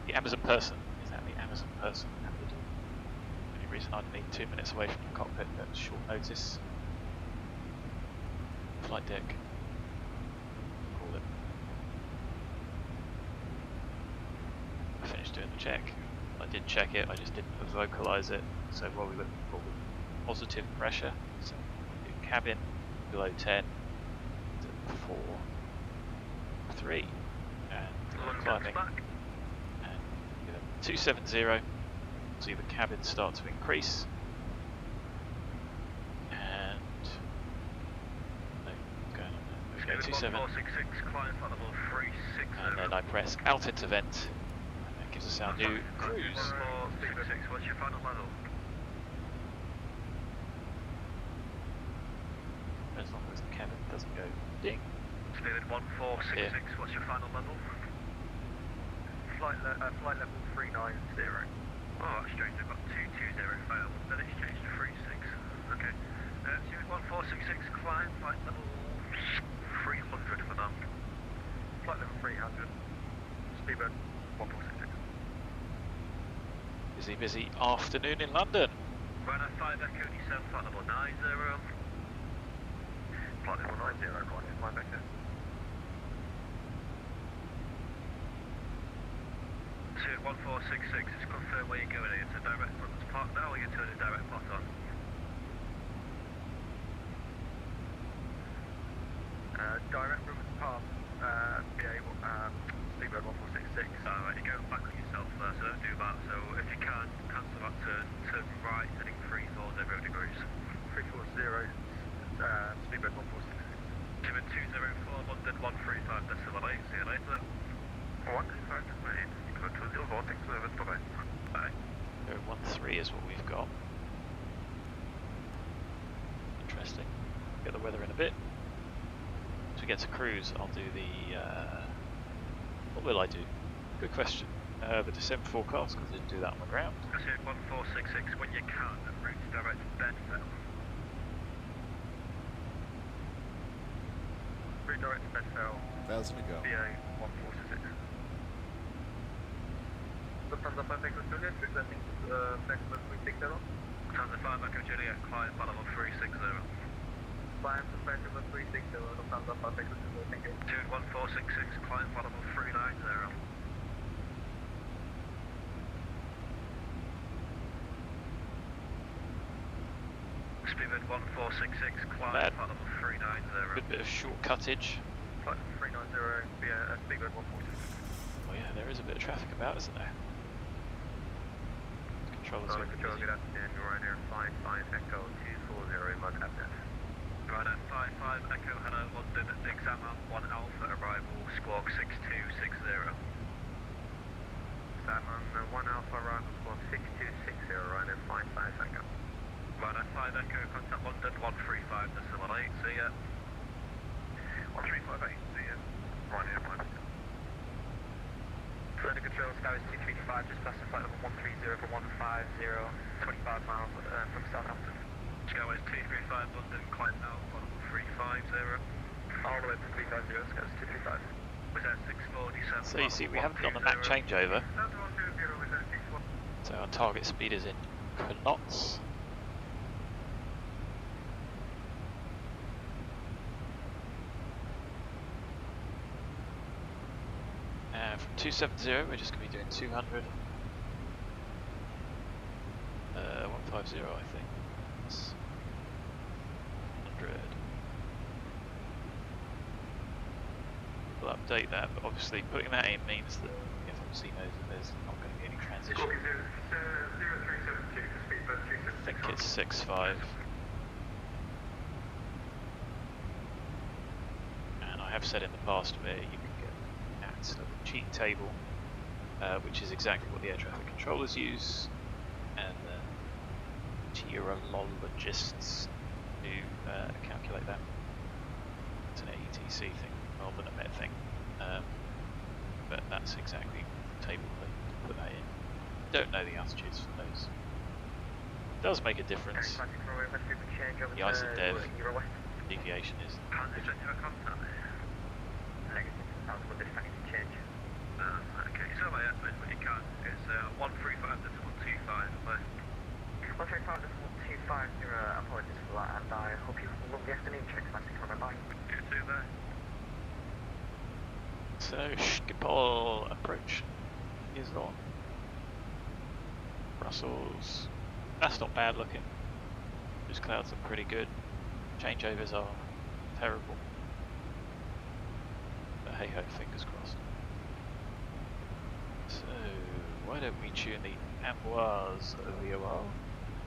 the Amazon person. Is that the Amazon person at the door? The only reason I'd need 2 minutes away from the cockpit at short notice. Flight deck. Call it. I finished doing the check. I did check it, I just didn't vocalize it. So what we looking for was positive pressure. So cabin below 10 to 4, 3, and climbing, and 270, see the cabin start to increase, and no, going on there. Okay, 27, and then I press out into vent, and that gives us our new cruise. What's your final level? As long as the cabin doesn't go ding. Speed 1466, yeah. What's your final level? Flight level 390. Oh, that's strange, I've got 220 failed, then it's changed to 36. Okay. 1466, climb, flight level 300. Speedbird 1466. Busy afternoon in London. Runner 5 Echo, descend flight level 90. Flight level 90, right, 5 Echo. So 1466, just confirm where you're going. It's a direct front park now, or you're turning direct pot on? Direct room park, BA, Speedbird 1466. Alright, you're going back on yourself first, so don't do that. So if you can, cancel that turn right, heading 340 degrees. 340, Speedbird 1466. 204, London 135, decimal 8, see you later. 135, decimal 8, equal to 0 vortex service, bye-bye. Bye. 013 is what we've got. Interesting. Get the weather in a bit. As we get to cruise, I'll do the. What will I do? Good question. The December forecast, because I didn't do that on the ground. I said 1466 when you can, and route direct to Bedford. Route direct to Bedford. 1,000 to go. BA 1466. Lufthansa 5 Echo Juliet, representing Bedford 360. Lufthansa 5 Echo Juliet, client level 360. Client to Bedford 360, Lufthansa 5 Echo Juliet, thank you. 21466, client level 390. Speedbird 1466, client level 390. Good bit of short cuttage. Flight 390, Speedbird 146. Oh yeah, there is a bit of traffic about, isn't there? Controllers are Control, good afternoon, Ryanair 55 Echo 240, London Avenue. Ryanair 55 Echo, hello, London, exam 1 Alpha, arrival, squawk 6260. Exam 1 Alpha, arrival, squawk 6260, Ryanair 55 Echo. Ryanair 5 Echo, contact London 135, decimal 8, see ya. 1358, see ya. Ryanair 5 Echo. Flight control, Skyway 235, just past the flight level 130 for 150, 25 miles from Southampton. Skyway 235, London, climb now, flight level 350. All the way to 350, Skyway 235. Was that 647? So you see, we haven't done the map changeover. So our target speed is in knots. From 270, we're just going to be doing 200. 150, I think. That's 100. We'll update that, but obviously putting that in means that FMC knows that there's not going to be any transition. I think it's 6.5. And I have said in the past where you can get at a cheat table, which is exactly what the air traffic controllers use, and meteorologists do calculate that. It's an AETC thing rather than a Met thing, but that's exactly the table they put that in. Don't know the altitudes for those. It does make a difference. The ISO-DEV deviation is okay, so my estimate when you can is 135 to 125. 135 to 125, apologies for that, and I hope you have a lovely afternoon. Check my signal, bye. You too there. So Schiphol approach is on. Brussels. That's not bad looking. Those clouds look pretty good. Changeovers are terrible. But hey ho, fingers crossed. So why don't we tune the Amboise VOR,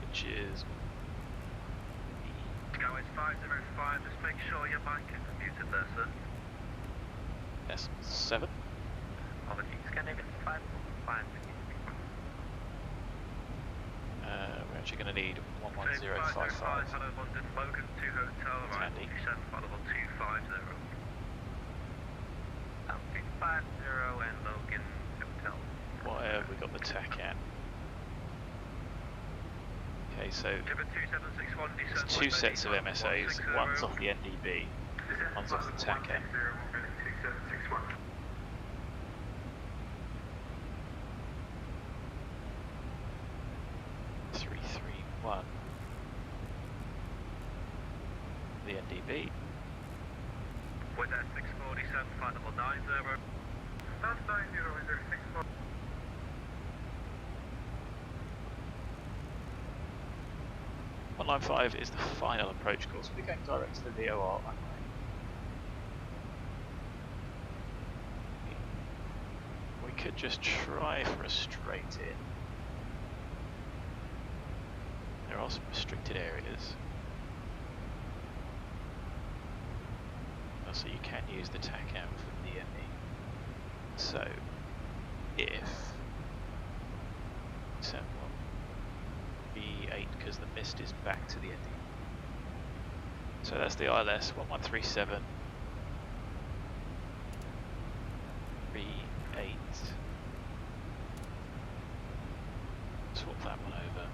which is Skyway 505, just make sure your mic is muted there, sir. S7. Apologies, scanning it's 505. We're actually going to need 11055. Hello London, Logan 2 Hotel, right, Sandy. descend flight level 250. 250 and Logan Hotel. What have we got the TAC at? Okay, so there's two sets of MSAs. One's off the NDB, one's off the TAC. dB. With S647, flight level 90. Start 90 with their 64. 195 is the final approach course. We're going direct to the VOR. We could just try for a straight in. There are some restricted areas. So you can use the TACAM for DME. So if B8 because the mist is back to the end. So that's the ILS 1137 3.8. Swap that one over.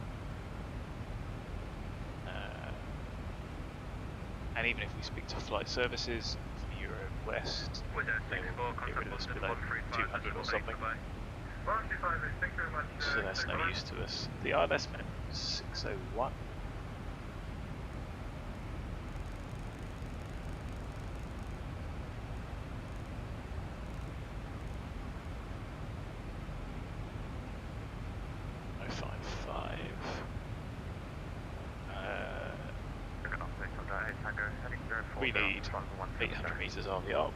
And even if we speak to flight services for Euro West, With S64, get rid of us contact below 200 or something. 155, thank you very much. So that's no use to us. The ILS minimum is 601. We need 800 meters RVR.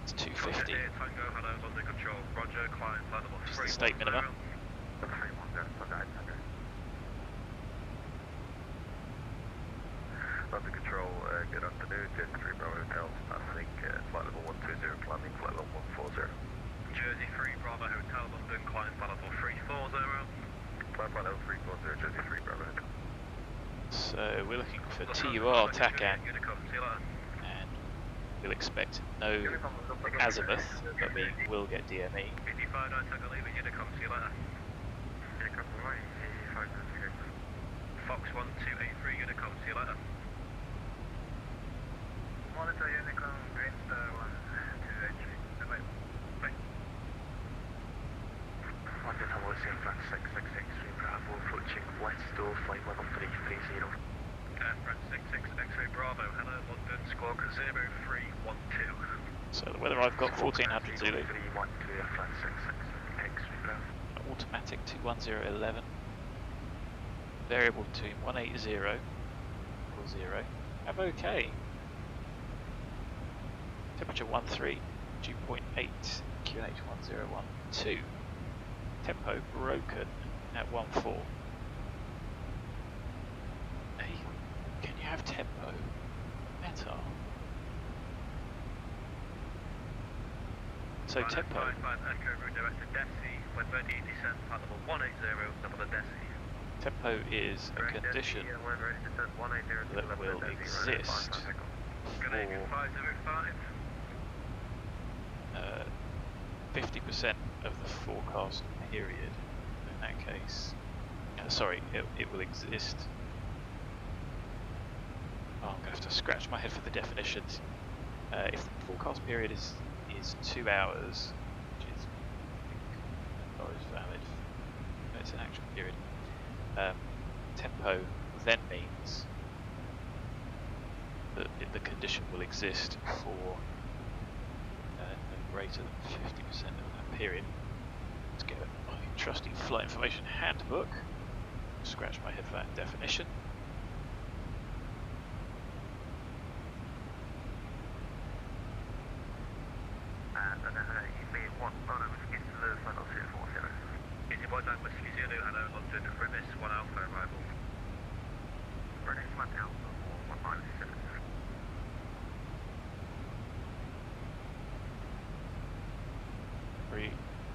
It's 250. Just the state minimum. London Control, good afternoon, Jet 3 Bravo Hotel, passing flight level 120, climbing flight level 140. Jersey 3 Bravo Hotel, London, climbing flight level 340. Climb flight level 340, Jersey 3 Bravo Hotel. So we're looking for TUR TACAM, and we'll expect no azimuth, but we will get DME. Fox 1283, Unicom, see you later. Monitor Unicom, Green Star 1283. Bye. Bye. London, hello, San Francisco 666, Bravo, approaching west door, flight level 330. France 66, X-ray Bravo, hello, London, squawk 0312. So the weather I've got 1400 Zulu. 312, France 66, X-ray Bravo. Automatic to 1011. Variable to 180 or 0. Have okay. Temperature 13, dew point 8, QNH 1012. Tempo broken at 14. Hey, can you have tempo? Meta. So tempo. Echo route director Desi, when ready, descent flight level 180, double the Desi. Tempo is a condition that will exist for 50% of the forecast period. In that case, sorry, it will exist. Oh, I'm going to have to scratch my head for the definitions. If the forecast period is 2 hours, which is not as valid, it's an actual period. Tempo then means that the condition will exist for no greater than 50% of that period. Let's get my trusty flight information handbook. Scratch my head for that definition.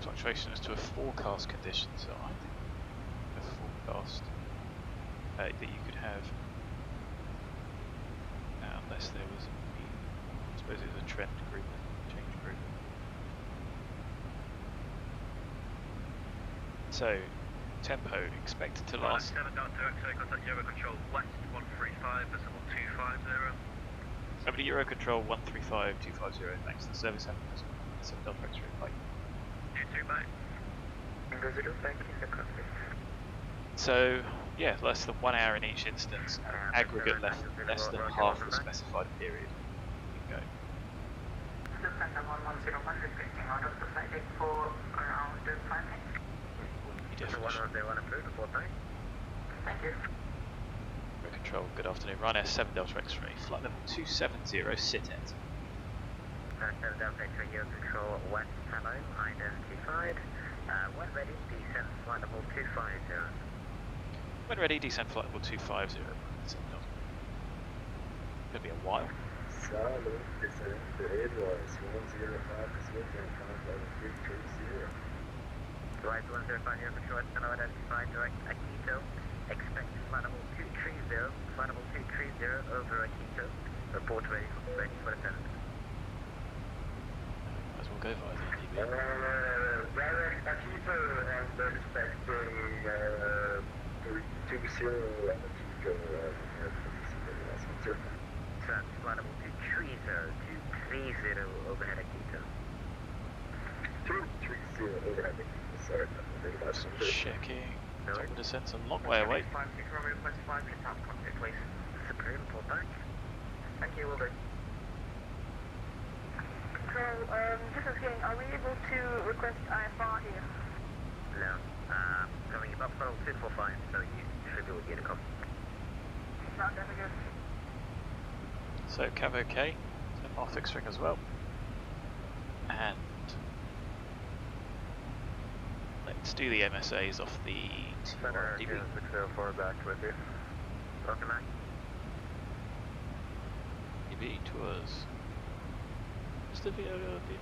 Fluctuations to a forecast condition, so I think a forecast that you could have, unless there was I suppose it was a trend group, change group. So tempo expected to last. 7 down to X-ray, contact Eurocontrol west 135, decimal 250. Over to Eurocontrol 135250, thanks to the service center. 7 Delta X-ray, bye. You too, mate. So Yeah, less than 1 hour in each instance, aggregate less than half the specified period. You go. Lufthansa 1101 requesting out of the Saitek for around 5 minutes. Definition. 101 approved, report back. Thank you. Air Control, good afternoon. Ryanair 7 Delta X-ray, flight level 270, sit at. 7 Delta X-ray, Air Control, West, hello, identified. When ready, descent flight level 250. When ready, descend flight level 250. Could be a while. Salute, descend to Edwards, 105 Pacific, and flight level 330. Right, 105, Air Control, hello, identified, direct Akito. Expect flight level 230, flight level 230 over Akito. Report ready for descent. Might as well go via the NDB. Direct Akito and expecting 320 and Akito That's flight level 230 overhead Akito. 230 overhead Akito, sorry. Checking. Top of descent's a long way away. 56 Romeo, request 5 minutes out contact, please. Supreme, report back. Thank you, will do. Control, this is getting, are we able to request IFR here? No. Coming above level 245, so you should be with Unicom. Not that good. So Cav OK, our fixed ring as well. And let's do the MSAs off the DB. 604 back with you. Welcome back. DB tours. What's the VOD?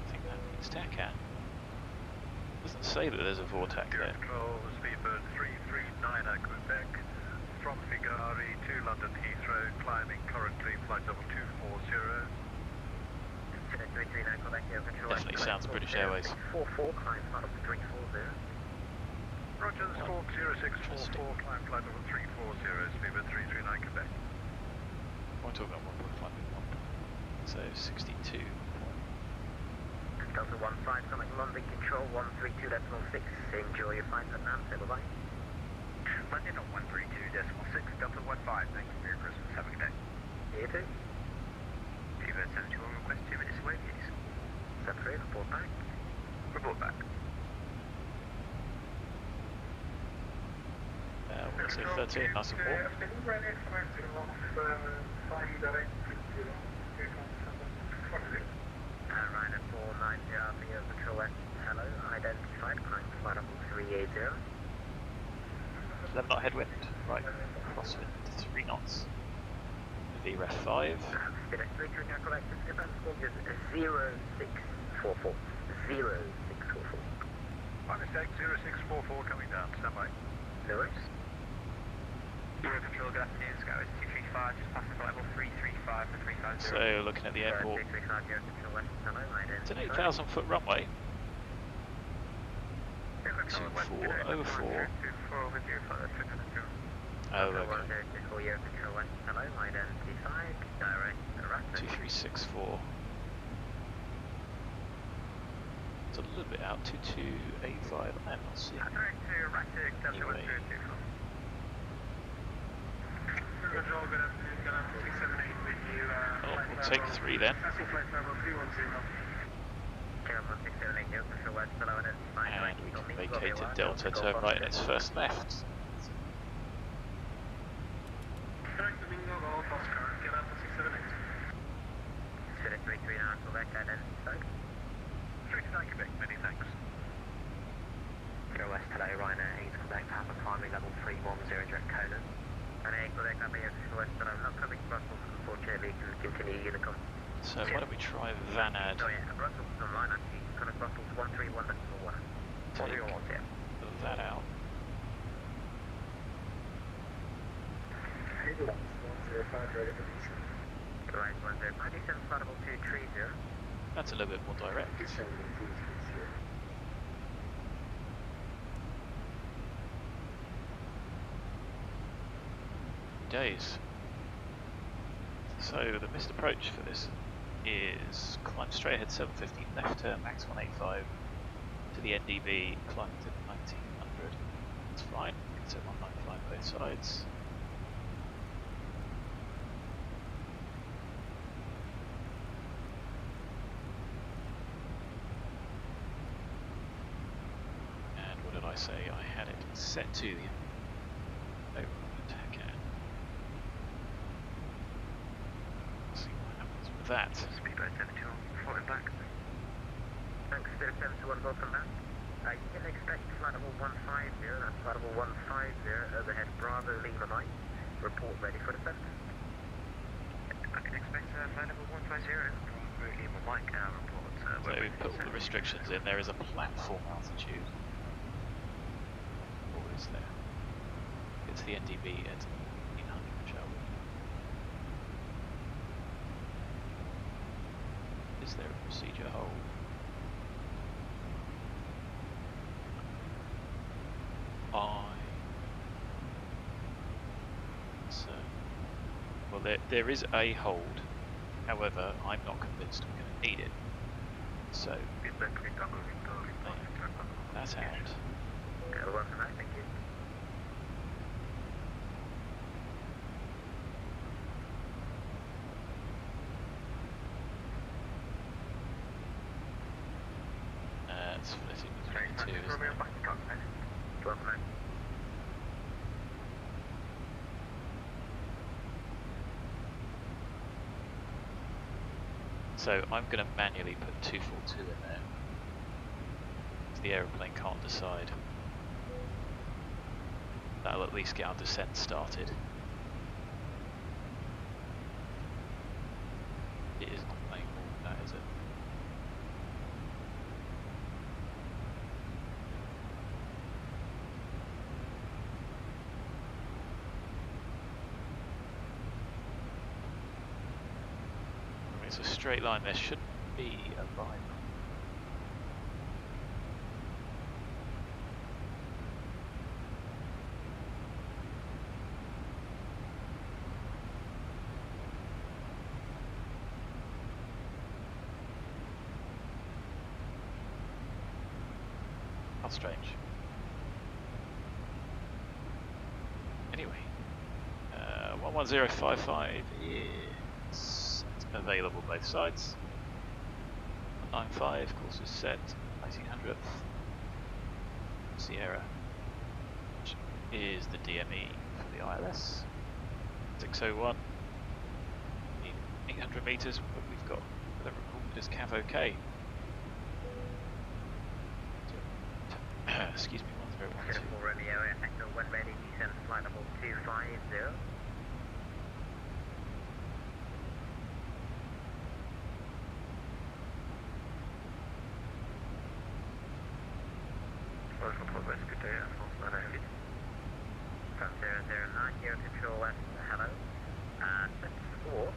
I think that means TACAN. Doesn't say that there's a VORTAC there. Control, Speedbird 339 Quebec, from Figari to London Heathrow, climbing currently flight level 240. Definitely sounds British Airways. 44, climb flight level 340. Roger, Squawk 0644, climb flight level 340, Speedbird 339 Quebec. We're talking about 1.5 so 62. Delta 15, coming London Control 132.6. Enjoy your flight at Nancy, bye-bye. London on 132.6, Delta 15, thanks for your Christmas, have a good day. You too. T-Bird 71, request 2 minutes away, please. Separate, report back. Report back. We'll say 13, nice and warm. Ryanair 490, Air Control West, hello, identified, climb flight level 380. 11 knot headwind, right, crosswind 3 knots. VREF 5. Spirit 339 correct, advance squawk is 0644. 0644. My mistake, 0644 coming down, stand by. No worries. Air Control, good afternoon, Sky is 235, just past flight level 335 for 350. So looking at the airport, 235, Air Control West, hello, it's an 8,000 foot runway. 2404. Oh, okay. 2364. It's a little bit out. 2285. I'm not seeing. Anyway. Oh, we'll take 3 then. And we can vacate at Delta, turn right in its first left. Quebec, many thanks. West today, Ryanair 8 Quebec, Papa climbing level 310 direct Conan. And 8 Quebec, I'm here to West, but I'm not coming to Brussels, unfortunately, can continue Unicom. So why don't we try Vanad? Oh yeah, Brussels is online actually, kind of Brussels 131.1. Take that out. Right, 105, descent flight level 230. That's a little bit more direct. Days. So the missed approach for this is climb straight ahead 750, left turn max 185 to the NDB, climb to 1900. That's fine. That's at 195 both sides. And what did I say? I had it set to the overall attack at. Let's see what happens with that. Speedway 71, falling back. Thanks, 071, welcome back. You can expect flight level 150, that's flight level 150, overhead Bravo Lima Mike. Report ready for descent. I can expect flight level 150, Bravo Lima Mike, report. So we've put all the restrictions in. There is a platform altitude. What is there? It's the NDB at 1800, shall we? Is there a procedure hold? So, well, there is a hold. However, I'm not convinced we're going to need it. So, that's out. Thank you. It's flitting between the two, isn't it? So I'm going to manually put 242 in there, because the aeroplane can't decide. That'll at least get our descent started. It is not playing ball, that is it. It's a straight line, there shouldn't be a line. How strange. Anyway, 11055 is available both sides. 195 course is set, 1900th. Sierra, which is the DME for the ILS. 601. Need 800 meters, but we've got the recorded as CAV OK. Excuse me, 1012. Romeo, Echo 1 ready, descent flight level 250. Good day, from 009, Air Control West, hello. Set squawk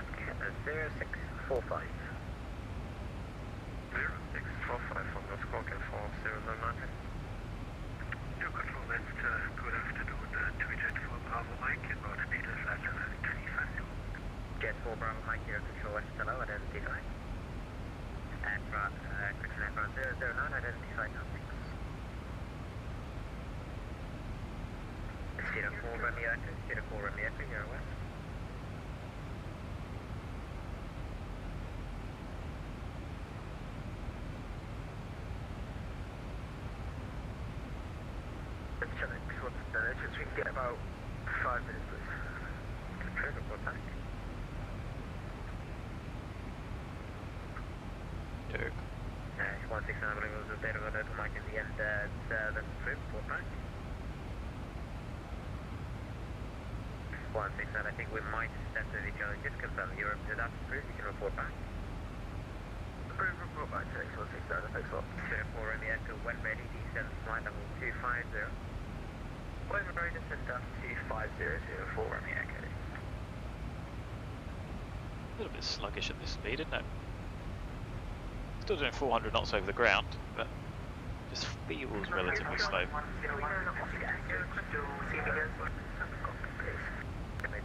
0645. 0645 from the squawk and 4009. Air Control West, good afternoon, 2 Jet 4 Bravo Mike, about speed of flight level 350. Jet 4 Bravo Mike, Air Control West, hello, identified. Aircraft, correction aircraft 009, identified, nothing. Sierra 4 Romeo Echo, Sierra 4 Romeo Echo, you're west. Let's check what's the distance. We can get about 5 minutes, please. Trigger, report back. Derek. 169, I believe it was a bit of a little mic in the end, that's true, report back. 169, I think we might step to each other. Just confirm Europe. Did that approve? You can report back. Approve, report back. 169, thanks a lot. 04 Romeo Echo, when ready, descend flight level 250. When ready, descend up 250, 04 Romeo Echo. A little bit sluggish at this speed, isn't it? Still doing 400 knots over the ground, but just feels relatively slow.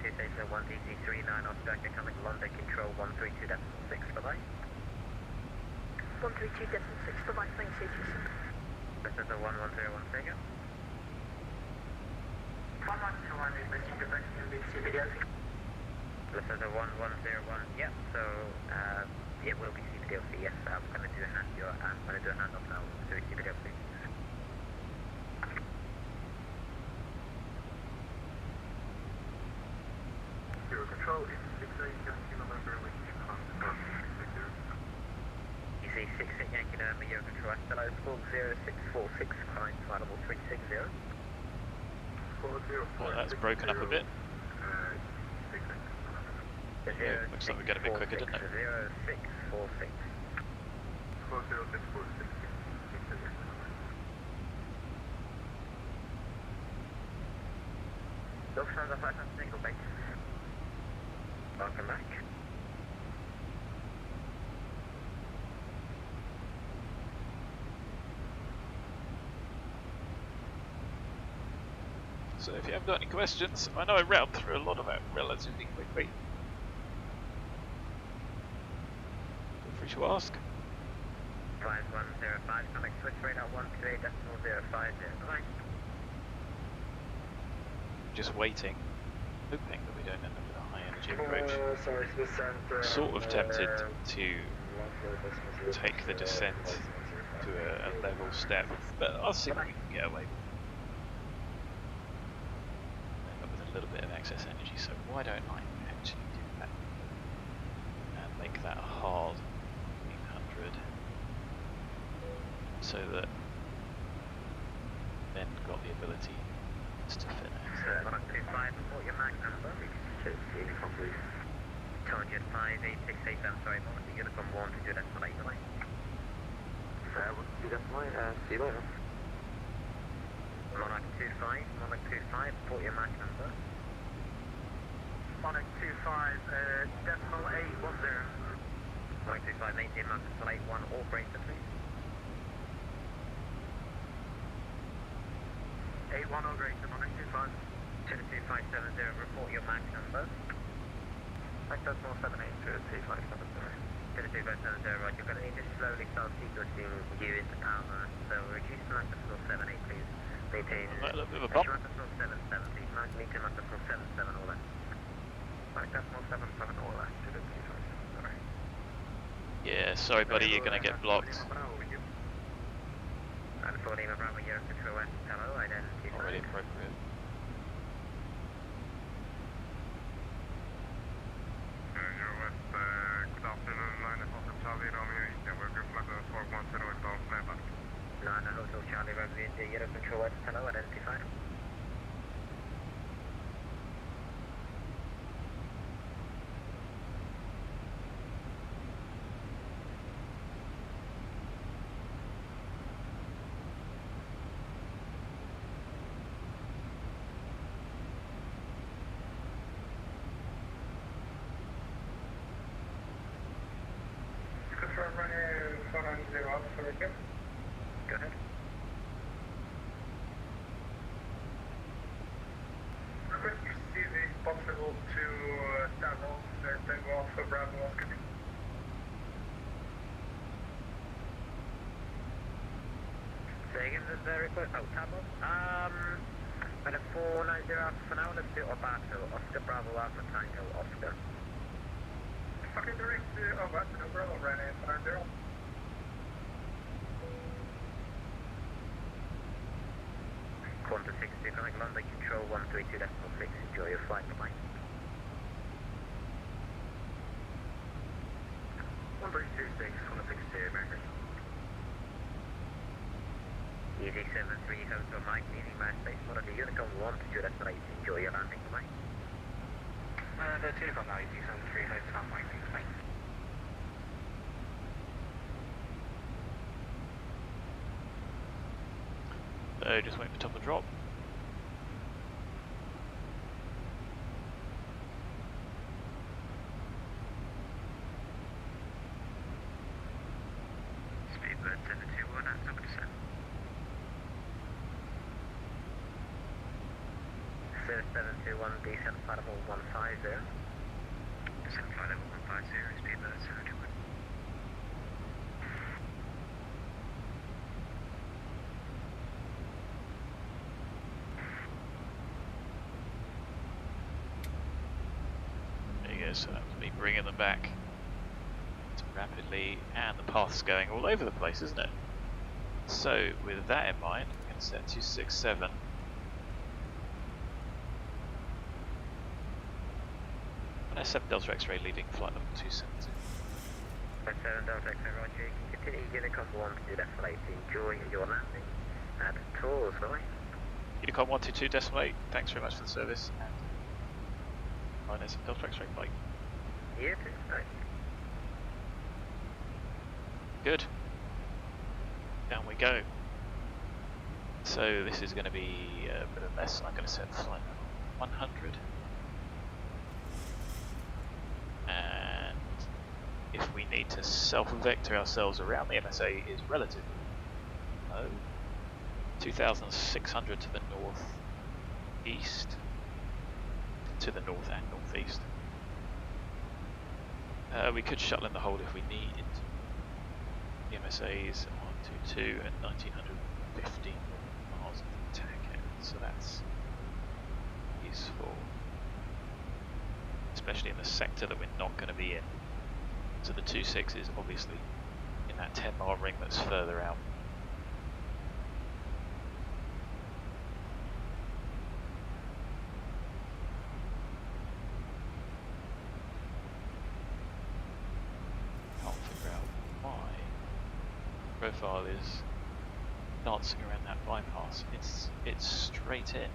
Station 1DG39 Australia coming London control 132.6, bye-bye. 132.6, bye-bye, thanks, ATC. This is the 1101 figure. 1101 requesting departure with CBDLC. This is a 1101, yep, so, it will be CBDLC, yes, I'm gonna do a handoff now to CBDLC. Zero control, it's 68 Yankee November, which comes from 660. You see 68 Yankee November, Euro control, SLO, squawk 0646, climb flight level 360. Well, that's broken up a bit. Yeah, looks like we get a bit quicker, doesn't it? 0646. 0646. Lufthansa 5 single base. Welcome back. So if you haven't got any questions, I know I rattled through a lot of that relatively quickly. Feel free to ask. 5105, connect Swiss radar 128.050. Just waiting, hoping that we don't end up with a high energy approach. Sorry, Swiss Center. Sort of tempted to take the descent to a level step, but I'll see what we can get away with. End up with a little bit of excess energy, so why don't I actually do that and make that hard 800 so that then got the ability to fit it. 125, report your MAC number. Uniform, please. Target 5868, I'm sorry, Uniform 1 to do that for 8, right? Do that for see you later. Monarch 25, report your MAC number. Monarch 25, decimal 810. Monarch 25, maintain MAC decimal 81, all greater, please. 81 or greater, Monarch 25. 22570, report your MAC number. Max decimal 78 to T570. 22570, right, you're going to need to slowly start sequencing you into power, so reduce the MAC decimal 78, please. Maintain A little bit of a bump. MAC decimal 77, please, maintain MAC decimal 77, all that. Max decimal 77 or less to the T570. Yeah, sorry buddy, you're gonna get blocked. And for Lima Bravo, Euro Control West, hello, identity. Not really appropriate. Euro West, good afternoon, 9 Hotel Charlie, Romeo, India, flight level 410 westbound, standby. 9 Hotel Charlie, Romeo, India, Euro Control West, hello, identified. Confirm runner 490 up for you. Go ahead. Request you see the possible to stand off and then go off for Bravo Oscar. Say again, the request, oh, Tabo. At a 490 Alpha for now, let's do Obato, Oscar Bravo Alpha Tango, Oscar. Okay, direct Obato, no Bravo, running 490. Quanta 60, connect London Control 132.6, enjoy your flight, bye-bye. 1326, Quanta 60, American. Easy 73, Hotel Mike, leading mass base, Monitor Unicorn 128.8, enjoy your landing, bye-bye. The Unicorn now, Easy 73, Hotel Mike, bye. So just wait for top of drop. Speedbird 721 at top of descent. 0721, descent flight level 150. Descent flight level 150, Speedbird 721. so that was me bringing them back rapidly, and the path's going all over the place, isn't it? So with that in mind, I'm going to set 267. And S7 Delta X-ray leaving flight level 270. 7 Delta X-ray, Roger. Continue Unicom 1 to decimate. Enjoy your landing at Torsby. Unicom 122 decimate, thanks very much for the service. And S7 Delta X-ray flight. Yeah, thanks. Good. Down we go. So this is going to be a bit of a mess. I'm going to set flight level 100. And if we need to self-vector ourselves around the MSA is relatively low. 2,600 to the northeast, to the north and northeast. We could shuttle in the hold if we needed. The MSA's 122 and 1950 miles of attack out, so that's useful, especially in the sector that we're not going to be in. So the 26 is obviously in that 10-mile ring that's further out. Profile is dancing around that bypass. It's straight in.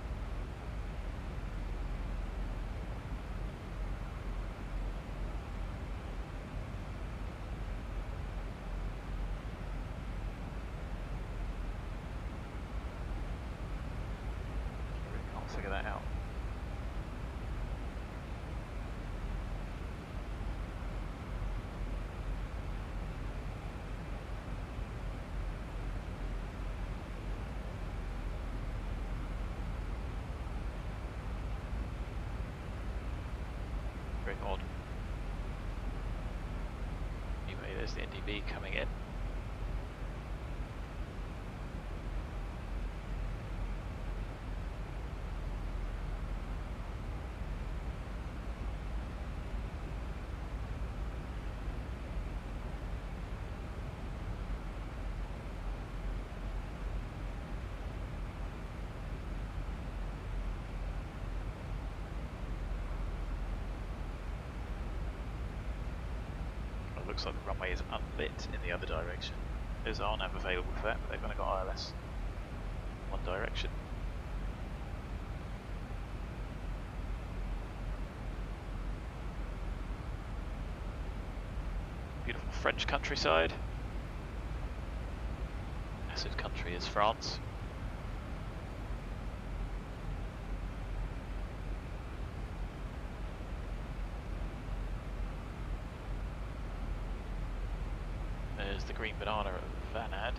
I can't figure that out. Odd. Anyway, there's the NDB coming in. Looks like the runway is unlit in the other direction. There's RNAV available for that, but they've only got ILS one direction. Beautiful French countryside. Massive country is France. There's the green banana at Vanad.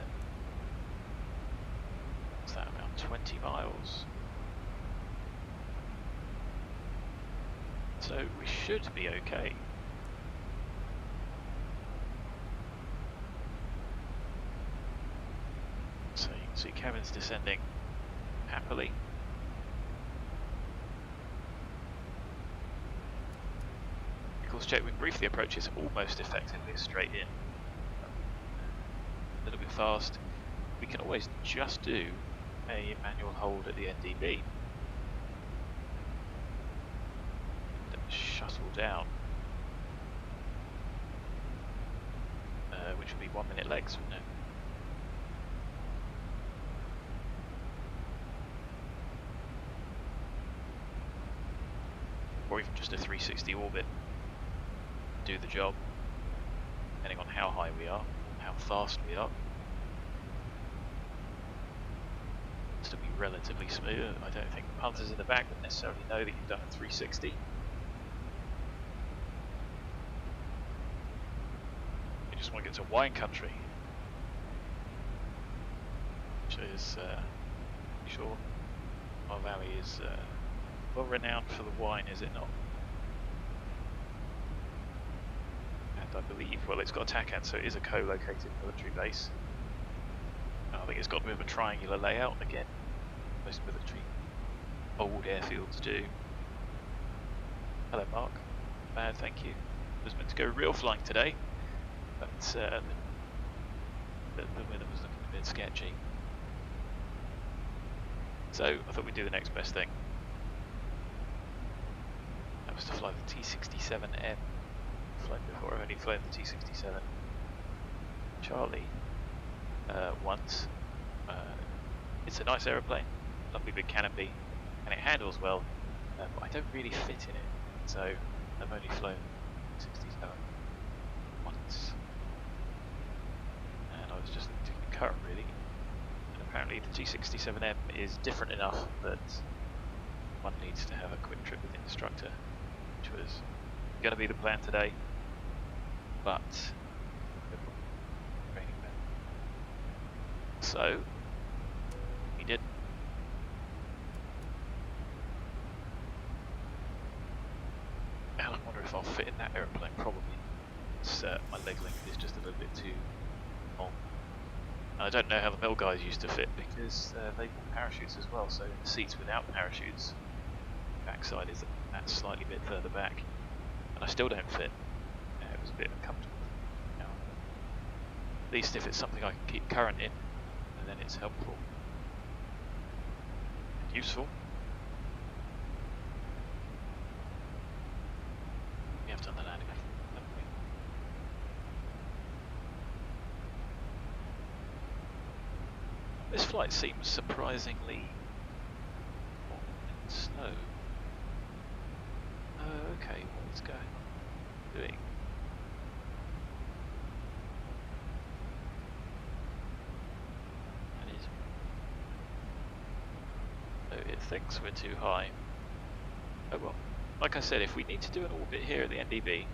What's that, about 20 miles? So we should be okay. So you can see cabins descending happily. Course check, we briefly approach is almost effectively straight in. A little bit fast. We can always just do a manual hold at the NDB. Shuttle down. Which would be 1 minute legs, wouldn't it? Or even just a 360 orbit. Do the job, depending on how high we are, how fast we are. Still be relatively smooth. I don't think the punters in the back would necessarily know that you've done a 360. You just want to get to wine country, which is, I'm sure our valley is well renowned for the wine, is it not? I believe, well, it's got a TACAD, so it is a co-located military base. I think it's got a bit of a triangular layout again. Most military old airfields do. Hello, Mark. bad, thank you. I was meant to go real flying today, but the weather was looking a bit sketchy. So I thought we'd do the next best thing. That was to fly the T67M. Flown before, I've only flown the T67 Charlie once. It's a nice aeroplane, lovely big canopy, and it handles well, but I don't really fit in it, so I've only flown 67 once. And I was just looking at the current really, and apparently the T67M is different enough that one needs to have a quick trip with the instructor, which was going to be the plan today, but raining men. So he didn't. And I wonder if I'll fit in that aeroplane. Probably. It's, my leg length is just a little bit too long. And I don't know how the mill guys used to fit because they wore parachutes as well. So in the seats without parachutes, backside is that slightly bit further back, and I still don't fit. It was a bit uncomfortable. Now, at least if it's something I can keep current in, and then it's helpful and useful. We have done the landing, haven't we? This flight seems surprisingly warm and slow. Okay, what's going on? Doing? That is. So it thinks we're too high. Oh well. Like I said, if we need to do an orbit here at the NDB,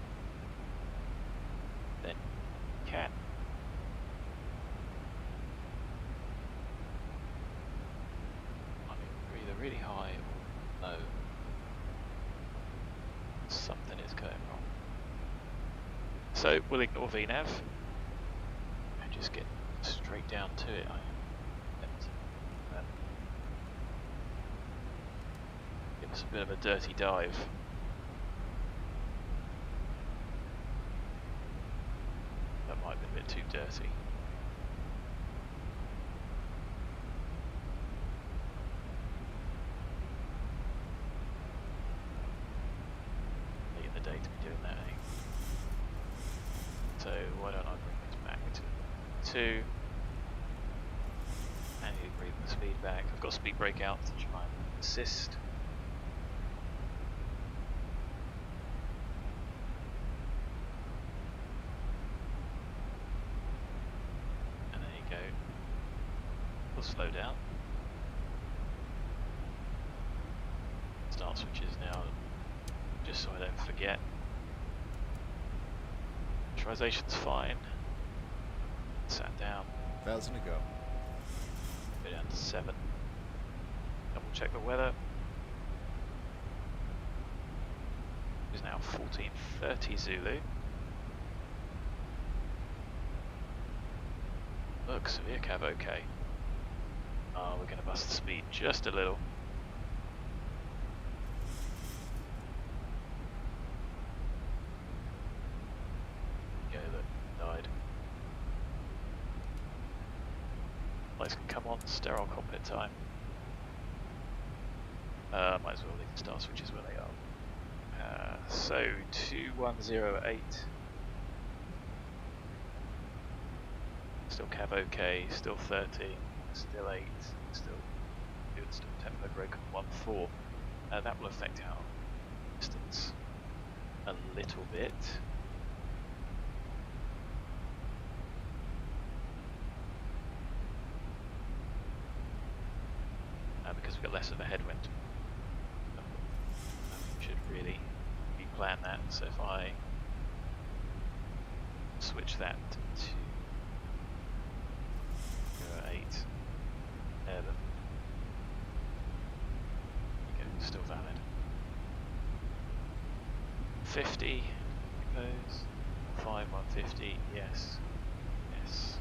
then we can. I mean, we're either really high or low. Something is going wrong. So we'll ignore VNav and just get straight down to it. Give us a bit of a dirty dive. That might have been a bit too dirty. Day to be doing that, eh? So why don't I bring this back to 2 and you bring the speed back. I've got speed brake out to try and assist. And there you go. We'll slow down. Start switches now, just so I don't forget. Pressurization's fine. Sat down. 1,000 to go. Go down to 7. Double check the weather. It's now 14:30 Zulu. Look, severe cav okay. Oh, we're going to bust the speed just a little. Lights can come on, sterile cockpit time. Might as well leave the star switches where they are. So 2108. Still cav okay, still 30, still 8, still good, still tempo broken 1-4. That will affect our distance a little bit. Because we've got less of a headwind. We should really replan that. So if I switch that to 8, there we go, still valid. 50 goes, 150, yes, yes.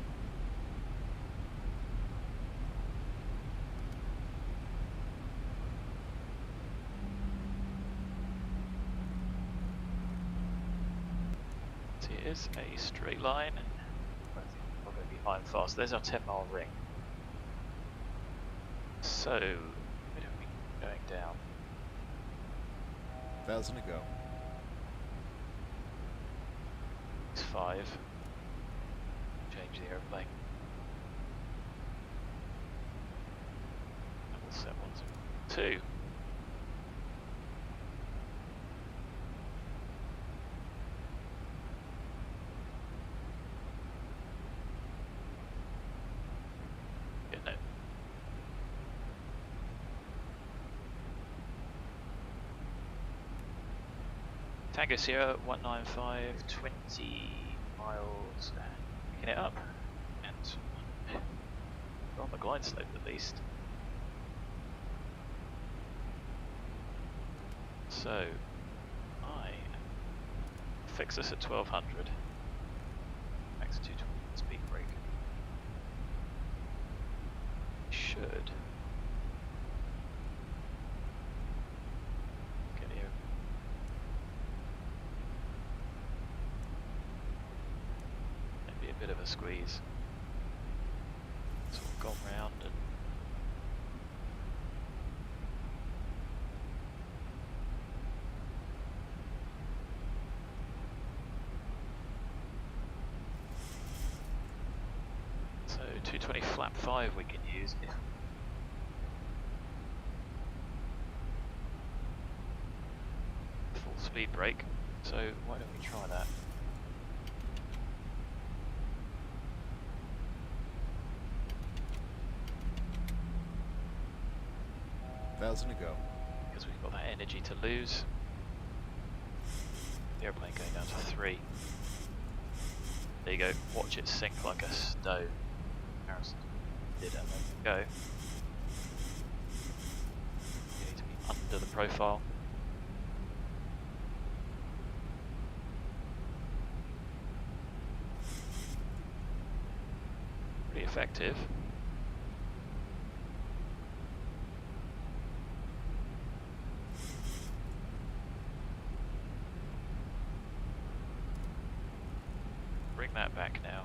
So it is a straight line. I think we're going to be high and fast. There's our 10-mile ring. So, where are we going down? 1,000 to go. It's 5. Change the aeroplane. And we'll set 1 to 2. Yeah, no. Tango Sierra 195, 20 miles, and picking it up, and we're on the glide slope at least. So, I fix this at 1200, max 220 speed brake. Should get here. Maybe a bit of a squeeze. Sort of gone round and so 220 flap 5 we can use if full speed brake. So why don't we try that? $1,000 to go. Because we've got that energy to lose. The airplane going down to 3. There you go. Watch it sink like a stone. Harrison did it. There you go. You need to be under the profile. Pretty effective. Bring that back now.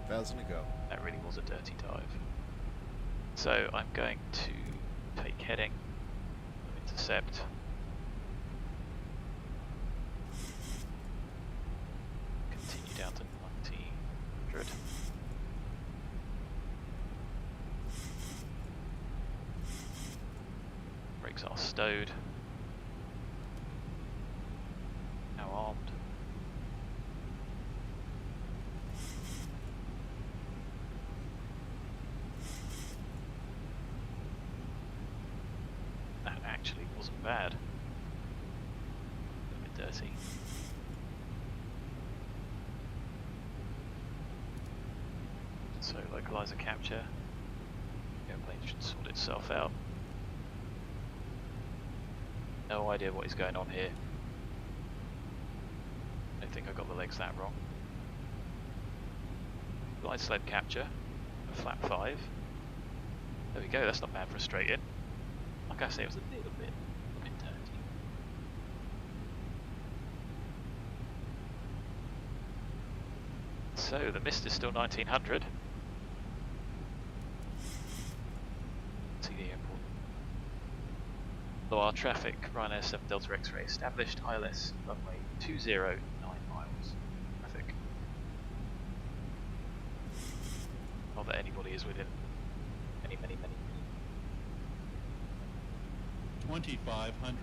$1,000 to go. That really was a dirty dive. So I'm going to take heading, intercept. Continue down to 1900. Brakes are stowed. Now armed. That actually wasn't bad. A bit dirty. So localizer capture. The airplane should sort itself out. No idea what is going on here. I don't think I got the legs that wrong. Glide slope capture, a flap 5. There we go, that's not bad for a straight in. Like I say, it was a little bit dirty. So the mist is still 1900. See the airport. Low R traffic, Ryanair 7 Delta X-ray established, ILS runway 209 miles. Traffic. Not that anybody is within many. 2,500.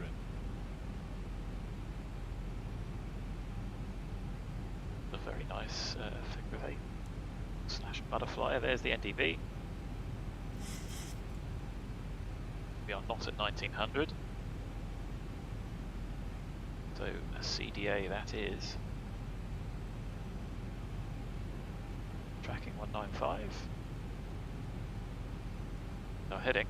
A very nice figure of 8 slash butterfly. There's the NDB. We are not at 1900. So a CDA that is. Tracking 195. Now heading.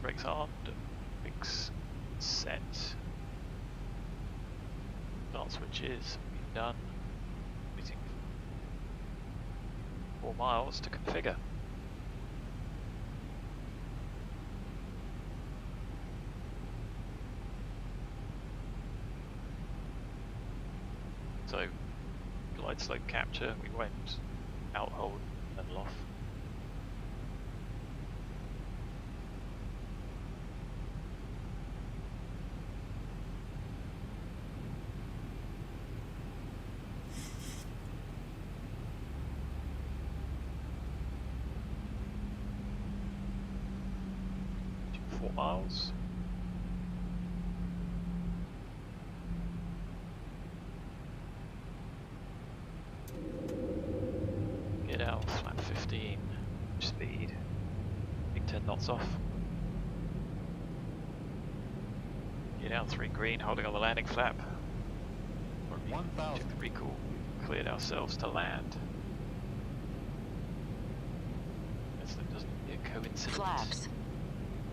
brakes armed, brakes set. Start switches, done. Waiting 4 miles to configure. So, glide slope capture, we won't outhold level off. Miles. Get out, flat 15, speed, big 10 knots off. Get out 3 green, holding on the landing flap. 1,000. Check the recall, cleared ourselves to land. That doesn't be a coincidence. Flaps.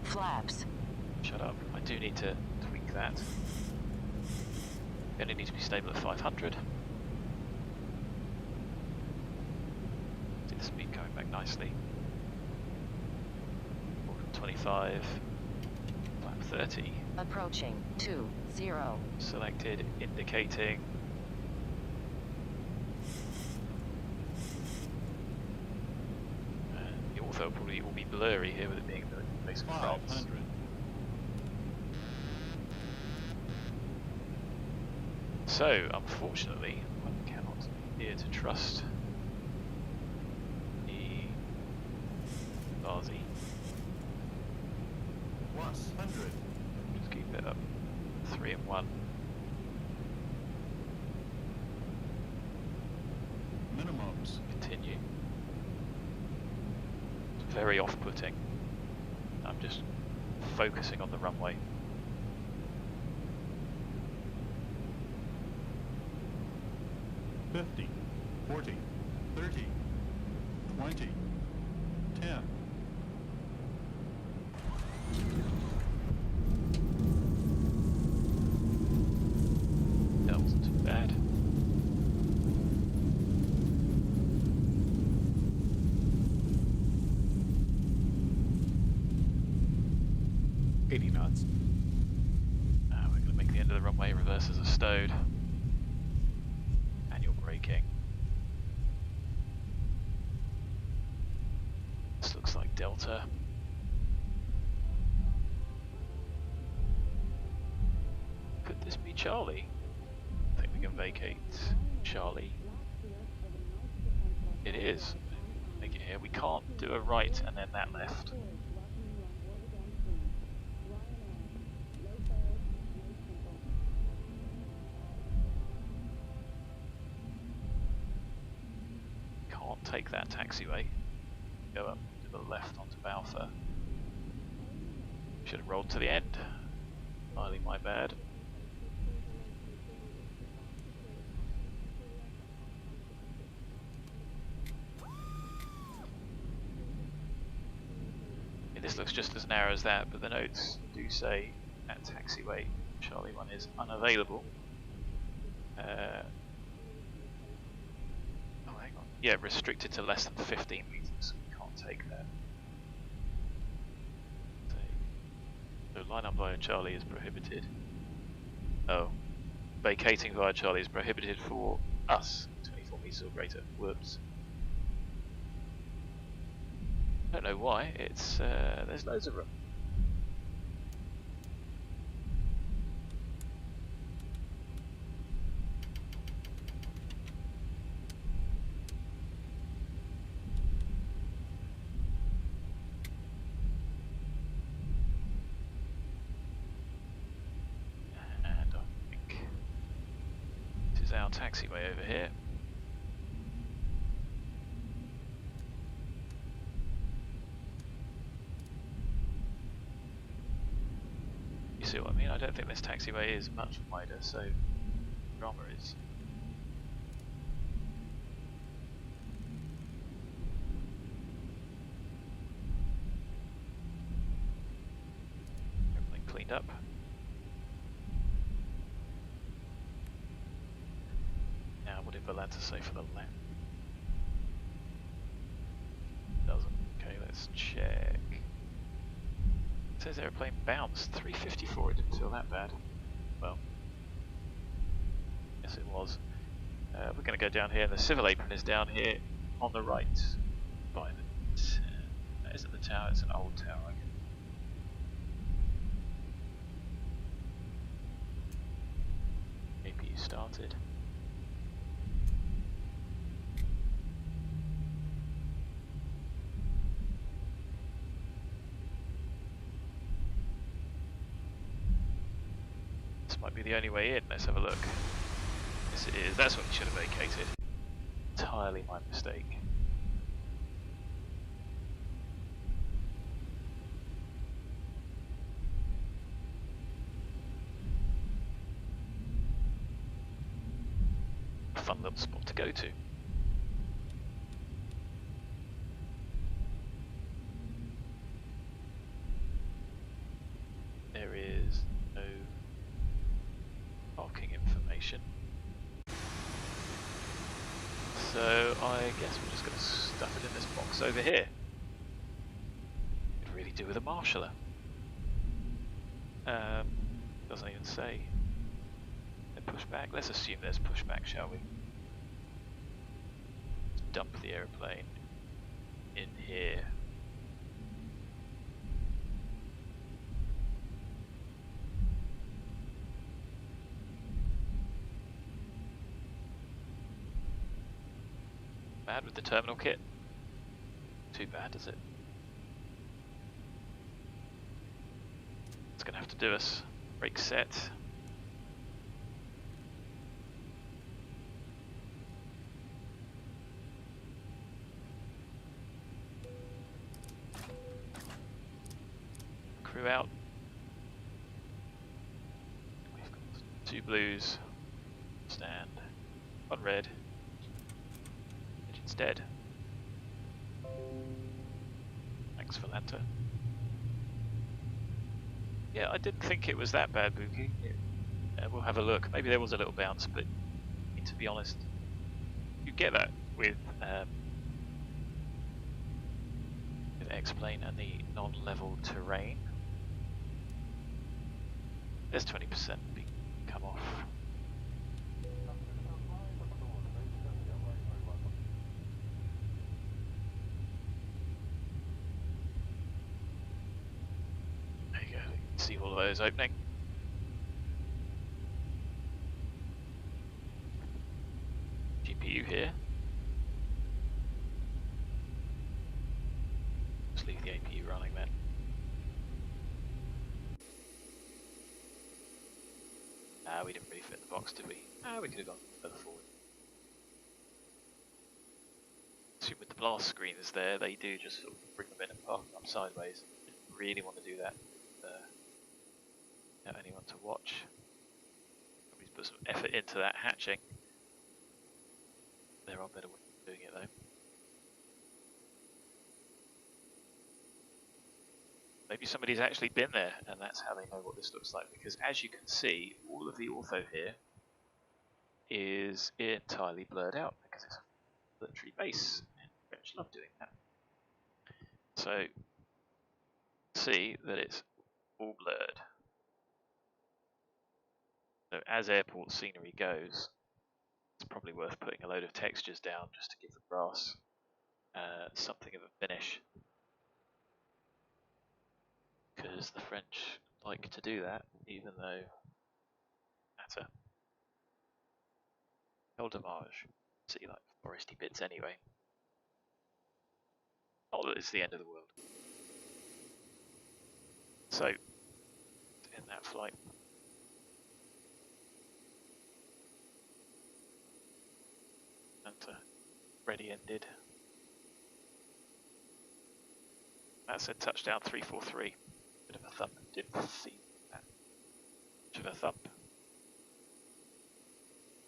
Flaps. Shut up. I do need to tweak that. We only need to be stable at 500. See the speed going back nicely. 25. Flap 30. Approaching 20. Selected, indicating. And the Ortho probably will be blurry here with it being the base of France. So, unfortunately, I cannot appear to trust the Bazi. 100. Just keep it up. 3 and 1. Minimums. Continue. It's very off-putting. I'm just focusing on the runway. $50, $40, $30, $20, $10. That wasn't too bad. knots. We're going to make the end of the runway reverses are stowed. Manual braking. This looks like Delta. Could this be Charlie? I think we can vacate Charlie. It is. Make it here. We can't do a right and then that left. Can't take that taxiway. Go up to the left onto Balfour. Should have rolled to the end. Entirely my bad. This looks just as narrow as that, but the notes do say that taxiway Charlie 1 is unavailable. Oh, hang on. Yeah, restricted to less than 15 meters, so we can't take that. So line up via Charlie is prohibited. Oh, vacating via Charlie is prohibited for us, 24 meters or greater. Whoops. I don't know why, it's there's loads of room. And I think this is our taxiway over here. See what I mean? I don't think this taxiway is much wider, so drama is. cleaned up. Now, what did Valenta say for the left? Doesn't. Okay, let's check. It says airplane bounced 354. It didn't feel that bad. Well, yes, it was. We're going to go down here. The civil apron is down here on the right. By the that isn't the tower. It's an old tower. I guess. APU started. This might be the only way in. Let's have a look. Yes, it is. That's what we should have vacated. Entirely my mistake. Fun little spot to go to. There is no parking information. So I guess we're just going to stuff it in this box over here. Could really do with a marshaller. Doesn't even say. Pushback. Let's assume there's pushback, shall we? Dump the aeroplane in here. Bad with the terminal kit? Too bad, is it? It's gonna have to do us. Brake set. Crew out. We've got 2 blues. Stand. 1 red. Engine's dead. Thanks for Lanta. Yeah, I didn't think it was that bad, Bookie. We'll have a look. Maybe there was a little bounce, but to be honest, you get that with X-Plane and the non-level terrain. There's 20% being come off. There you go, you can see all of those opening. GPU here. Just leave the APU running then. We didn't really fit the box, did we? We could have gone further forward. See, with the blast screens there, they do just sort of bring them in and park them up sideways. Didn't really want to do that without anyone to watch. Probably put some effort into that hatching. There are better ways of doing it though. Maybe somebody's actually been there and that's how they know what this looks like, because as you can see, all of the ortho here is entirely blurred out because it's a military base and the French love doing that. So see that it's all blurred. So as airport scenery goes, it's probably worth putting a load of textures down just to give the brass something of a finish. Because the French like to do that, even though matter. El Damage. See, like foresty bits anyway. Not that it's the end of the world. So, in that flight. And ready ended. That said touchdown 343. Bit of a thump. Didn't see that much of a thump.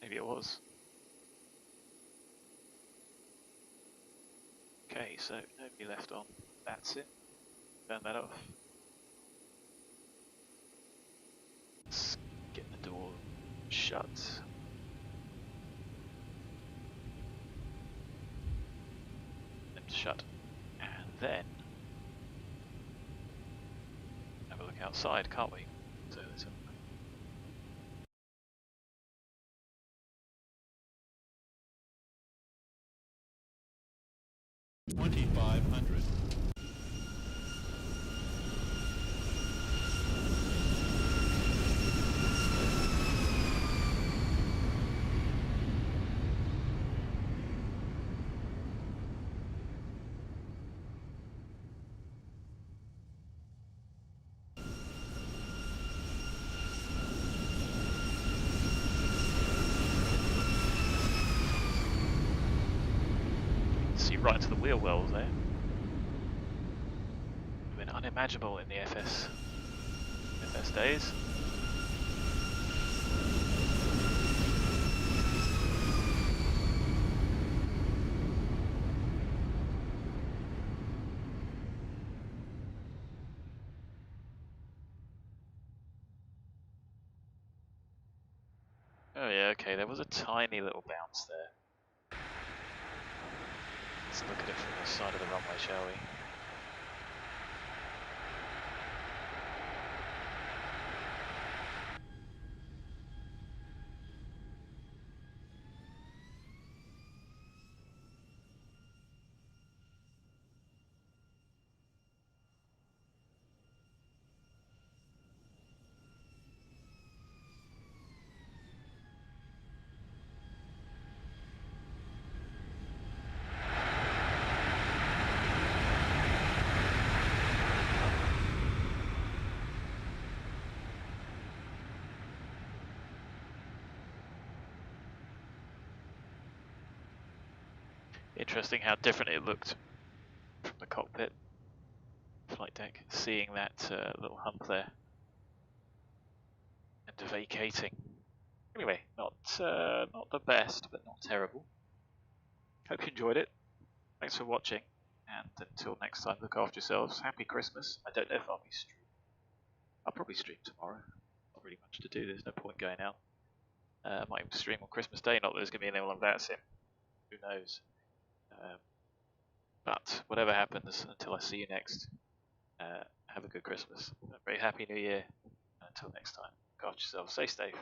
Maybe it was. Okay, so nobody left on. That's it. Turn that off. Let's get the door shut. Then shut. And then have a look outside, can't we? So let's have a look. 2500. See right into the wheel wells there. Would have been unimaginable in the FS days. Oh yeah, okay, there was a tiny little bounce there. Let's look at it from the side of the runway, shall we? Interesting how different it looked from the cockpit flight deck, seeing that little hump there and vacating. Anyway, not the best, but not terrible. Hope you enjoyed it. Thanks for watching, and until next time, look after yourselves. Happy Christmas. I don't know if I'll be streaming. I'll probably stream tomorrow. Not really much to do. There's no point going out. I might even stream on Christmas Day. Not that there's going to be anyone on VATSIM. Who knows? But whatever happens, until I see you next, have a good Christmas. A very happy New Year. Until next time, look after yourself. Stay safe.